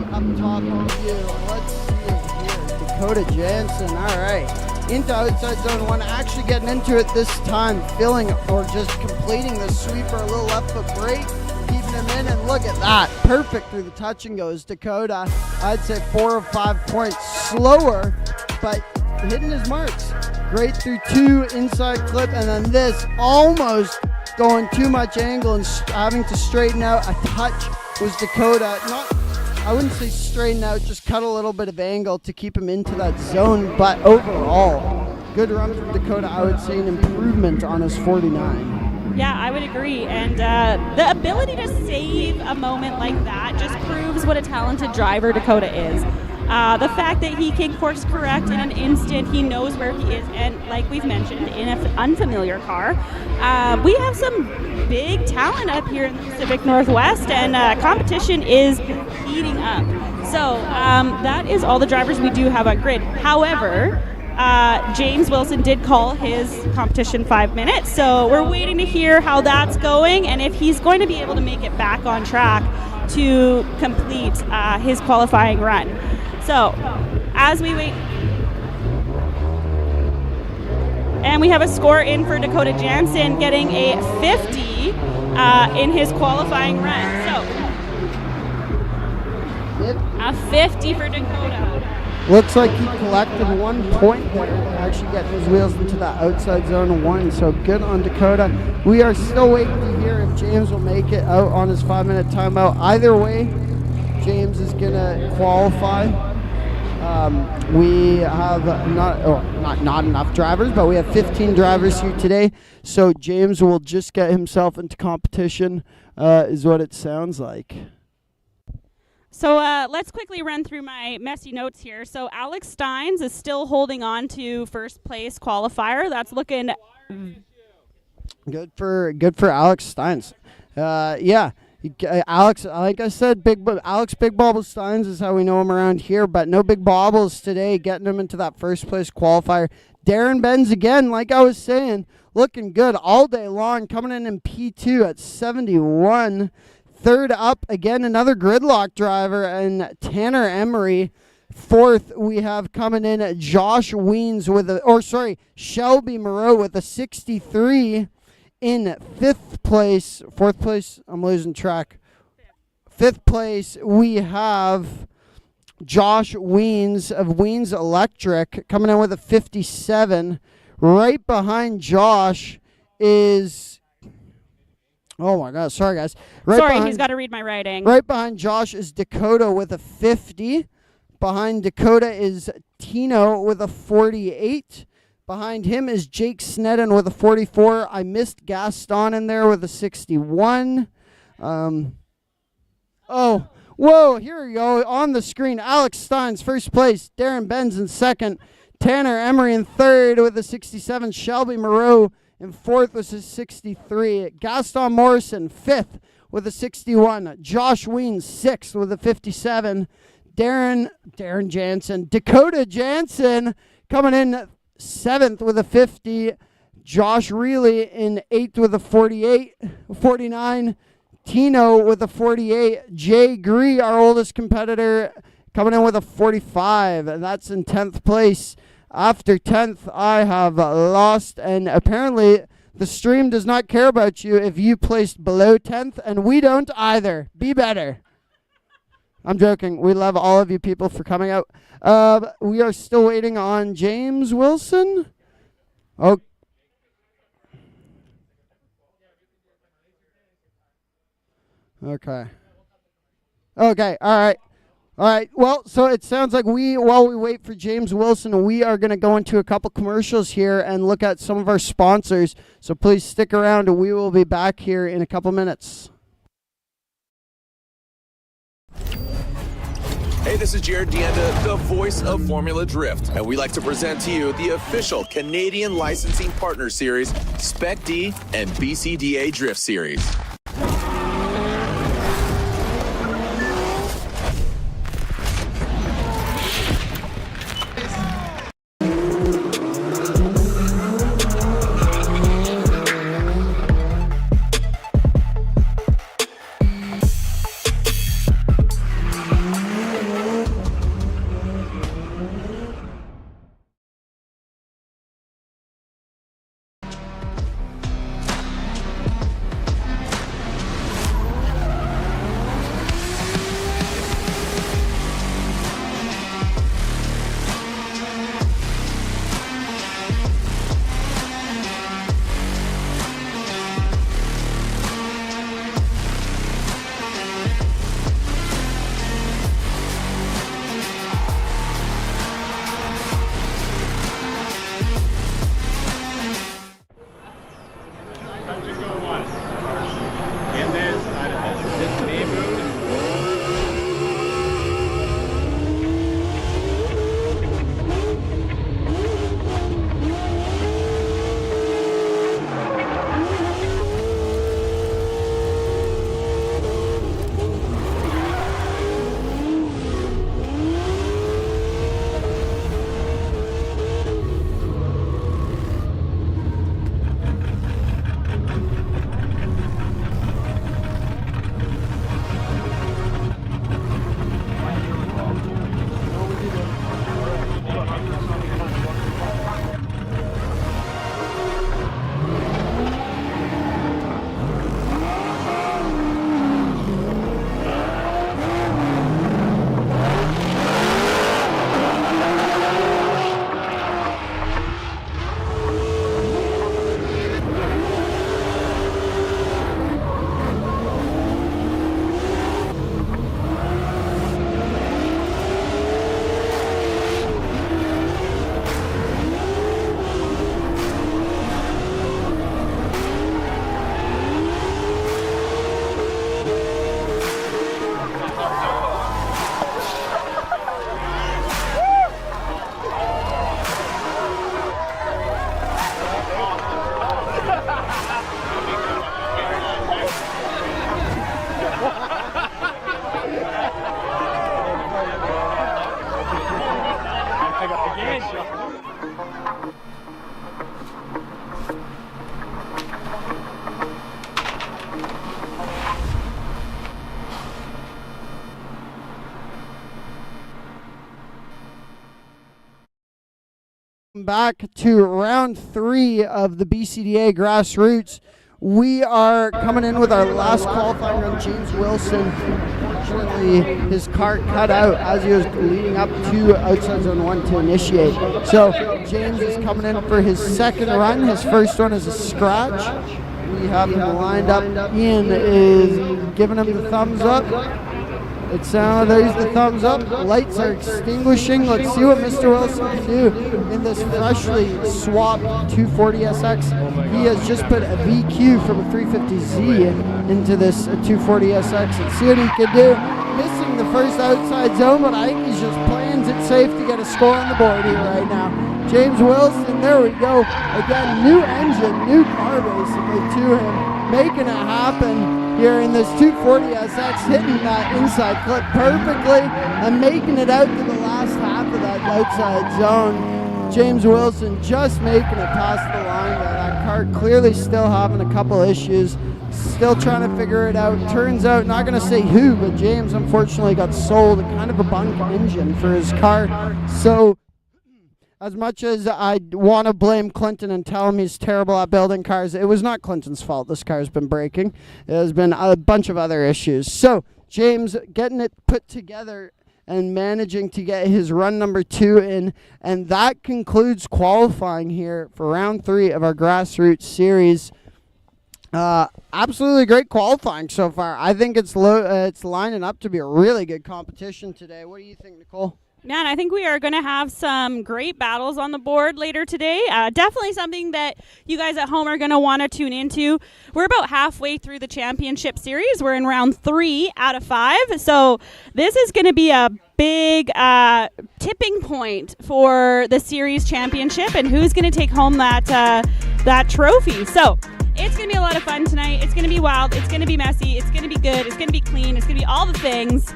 up top view. Let's see it here. Dakota Jansen, all right. Into outside zone 1, actually getting into it this time, filling or just completing the sweeper, a little left foot brake, keeping him in, and look at that. Perfect through the touch and goes. Dakota, I'd say 4 or 5 points slower, but hitting his marks. Great through 2 inside clip, and then this almost going too much angle and having to straighten out a touch was Dakota. I wouldn't say straighten out, just cut a little bit of angle to keep him into that zone, but overall, good run from Dakota. I would say an improvement on his 49. Yeah, I would agree. And the ability to save a moment like that just proves what a talented driver Dakota is. The fact that he can course correct in an instant, he knows where he is, and like we've mentioned, in an unfamiliar car. We have some big talent up here in the Pacific Northwest, and competition is heating up. So that is all the drivers we do have on grid. However, James Wilson did call his competition 5 minutes, so we're waiting to hear how that's going and if he's going to be able to make it back on track to complete his qualifying run. So as we wait, and we have a score in for Dakota Jansen getting a 50 in his qualifying run. So a 50 for Dakota. Looks like he collected 1 point there to actually get his wheels into that outside zone 1. So good on Dakota. We are still waiting to hear if James will make it out on his 5-minute timeout. Either way, James is going to qualify. We have not enough drivers, but we have 15 drivers here today. So James will just get himself into competition, is what it sounds like. So let's quickly run through my messy notes here. So Alex Steins is still holding on to first place qualifier. That's looking good for Alex Steins. Yeah, Alex, like I said, Alex Big Bobble Steins is how we know him around here, but no big bobbles today, getting him into that first place qualifier. Darren Benz again, like I was saying, looking good all day long, coming in P2 at 71. Third up, again, another gridlock driver, and Tanner Emery. Fourth, we have coming in Josh Weens Shelby Moreau with a 63. In fifth place, fourth place, I'm losing track. Fifth place, we have Josh Weens of Weens Electric coming in with a 57. Right behind Josh is... Oh my God, sorry guys. He's got to read my writing. Right behind Josh is Dakota with a 50. Behind Dakota is Tino with a 48. Behind him is Jake Snedden with a 44. I missed Gaston in there with a 61. Oh, whoa, here we go. On the screen, Alex Steins, first place. Darren Benz in second. Tanner Emery in third with a 67. Shelby Moreau in fourth with a 63. Gaston Morrison, fifth with a 61. Josh Weens, sixth with a 57. Darren Jansen. Dakota Jansen coming in seventh with a 50. Josh Reilly in eighth with a 49. Tino with a 48. Jay Gree, our oldest competitor, coming in with a 45. And that's in 10th place. After 10th, I have lost, and apparently the stream does not care about you if you placed below 10th, and we don't either. Be better. I'm joking. We love all of you people for coming out. We are still waiting on James Wilson. Oh. Okay. Okay, all right. All right, well, so it sounds like while we wait for James Wilson, we are going to go into a couple commercials here and look at some of our sponsors. So please stick around, and we will be back here in a couple minutes. Hey, this is Jared Deanda, the voice of Formula Drift, and we'd like to present to you the official Canadian Licensing Partner Series, Spec D and BCDA Drift Series. Back to round 3 of the BCDA Grassroots. We are coming in with our last qualifying run. James Wilson, unfortunately, his car cut out as he was leading up to outside zone 1 to initiate. So James is coming in for his second run. His first one is a scratch. We have him lined up. Ian is giving him the thumbs up. There's the thumbs up. Lights are extinguishing. Let's see what Mr. Wilson can do in this freshly swapped 240SX. He has just put a VQ from a 350Z into this 240SX. Let's see what he can do. Missing the first outside zone, but I think he's just playing it safe to get a score on the board here right now. James Wilson, there we go. Again, new engine, new car basically to him, making it happen here in this 240SX, hitting that inside clip perfectly and making it out to the last half of that outside zone. James Wilson just making it past the line there. That car clearly still having a couple issues, still trying to figure it out. Turns out, not going to say who, but James unfortunately got sold kind of a bunk engine for his car. So as much as I want to blame Clinton and tell him he's terrible at building cars, it was not Clinton's fault this car's been breaking. It has been a bunch of other issues. So James getting it put together and managing to get his run number 2 in. And that concludes qualifying here for round 3 of our Grassroots series. Absolutely great qualifying so far. I think it's lining up to be a really good competition today. What do you think, Nicole? Man, I think we are going to have some great battles on the board later today. Definitely something that you guys at home are going to want to tune into. We're about halfway through the championship series. We're in round 3 out of 5. So this is going to be a big tipping point for the series championship and who's going to take home that trophy. So it's going to be a lot of fun tonight. It's going to be wild. It's going to be messy. It's going to be good. It's going to be clean. It's going to be all the things.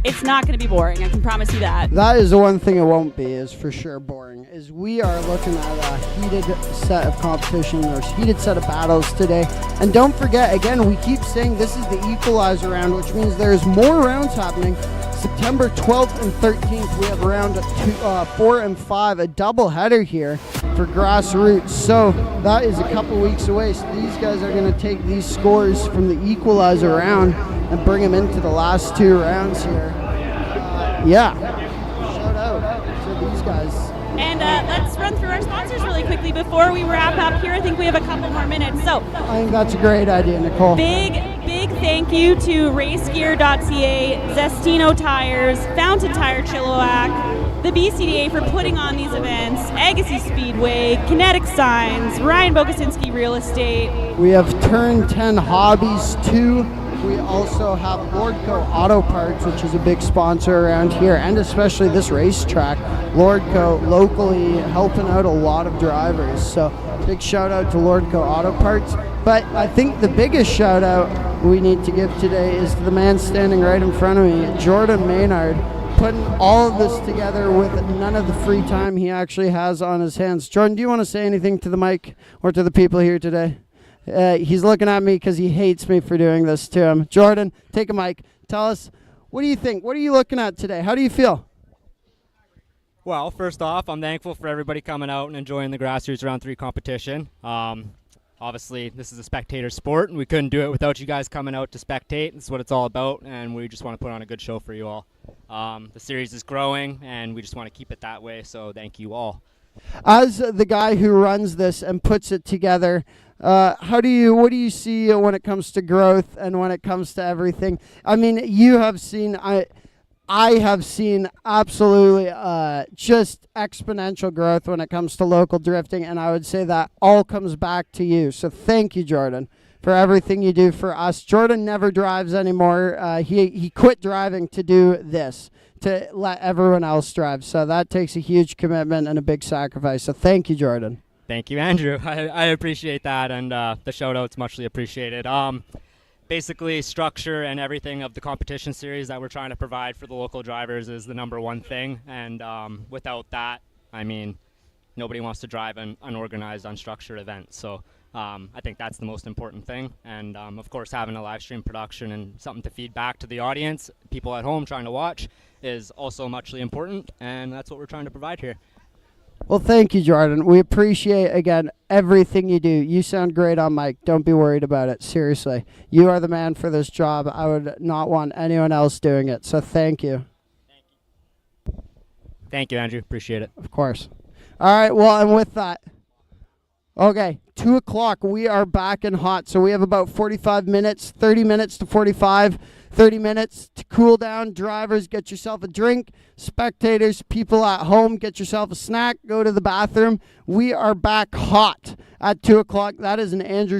It's not going to be boring, I can promise you that. That is the one thing it won't be, is for sure boring, is we are looking at a heated set of competition, or heated set of battles today. And don't forget, again, we keep saying this is the equalizer round, which means there's more rounds happening. September 12th and 13th, we have round 4 and 5, a double header here for Grassroots. So that is a couple weeks away. So these guys are going to take these scores from the equalizer round and bring them into the last 2 rounds here. Yeah, shout out to these guys. And let's run through our sponsors really quickly before we wrap up here. I think we have a couple more minutes. So I think that's a great idea, Nicole. Big thank you to racegear.ca, Zestino Tires, Fountain Tire Chilliwack, the BCDA for putting on these events, Agassiz Speedway, Kinetic Signs, Ryan Bogasinski Real Estate. We have Turn 10 Hobbies 2. We also have Lordco Auto Parts, which is a big sponsor around here, and especially this racetrack. Lordco locally helping out a lot of drivers. So big shout out to Lordco Auto Parts. But I think the biggest shout out we need to give today is to the man standing right in front of me, Jordan Maynard, putting all of this together with none of the free time he actually has on his hands. Jordan, do you want to say anything to the mic or to the people here today? He's looking at me because he hates me for doing this to him. Jordan, take a mic. Tell us, what do you think? What are you looking at today? How do you feel? Well, first off, I'm thankful for everybody coming out and enjoying the Grassroots Round 3 competition. Obviously, this is a spectator sport, and we couldn't do it without you guys coming out to spectate. This is what it's all about, and we just want to put on a good show for you all. The series is growing, and we just want to keep it that way, so thank you all. As the guy who runs this and puts it together, what do you see when it comes to growth and when it comes to everything? I mean, you have seen, I have seen absolutely just exponential growth when it comes to local drifting, and I would say that all comes back to you. So thank you, Jordan, for everything you do for us. Jordan never drives anymore. He quit driving to do this, to let everyone else drive. So that takes a huge commitment and a big sacrifice. So thank you, Jordan. Thank you, Andrew. I appreciate that, and the shout-out's muchly appreciated. basically structure and everything of the competition series that we're trying to provide for the local drivers is the number one thing. And without that, I mean, nobody wants to drive an unorganized, unstructured event. So I think that's the most important thing. And of course, having a live stream production and something to feed back to the audience, people at home trying to watch, is also muchly important. And that's what we're trying to provide here. Well, thank you, Jordan. We appreciate, again, everything you do. You sound great on mic. Don't be worried about it. Seriously. You are the man for this job. I would not want anyone else doing it. So thank you. Thank you, Andrew. Appreciate it. Of course. All right. Well, and with that, okay, 2 o'clock, we are back and hot. So we have about 45 minutes, 30 minutes to 45, 30 minutes to cool down. Drivers, get yourself a drink. Spectators, people at home, get yourself a snack. Go to the bathroom. We are back hot at 2 o'clock. That is an Andrew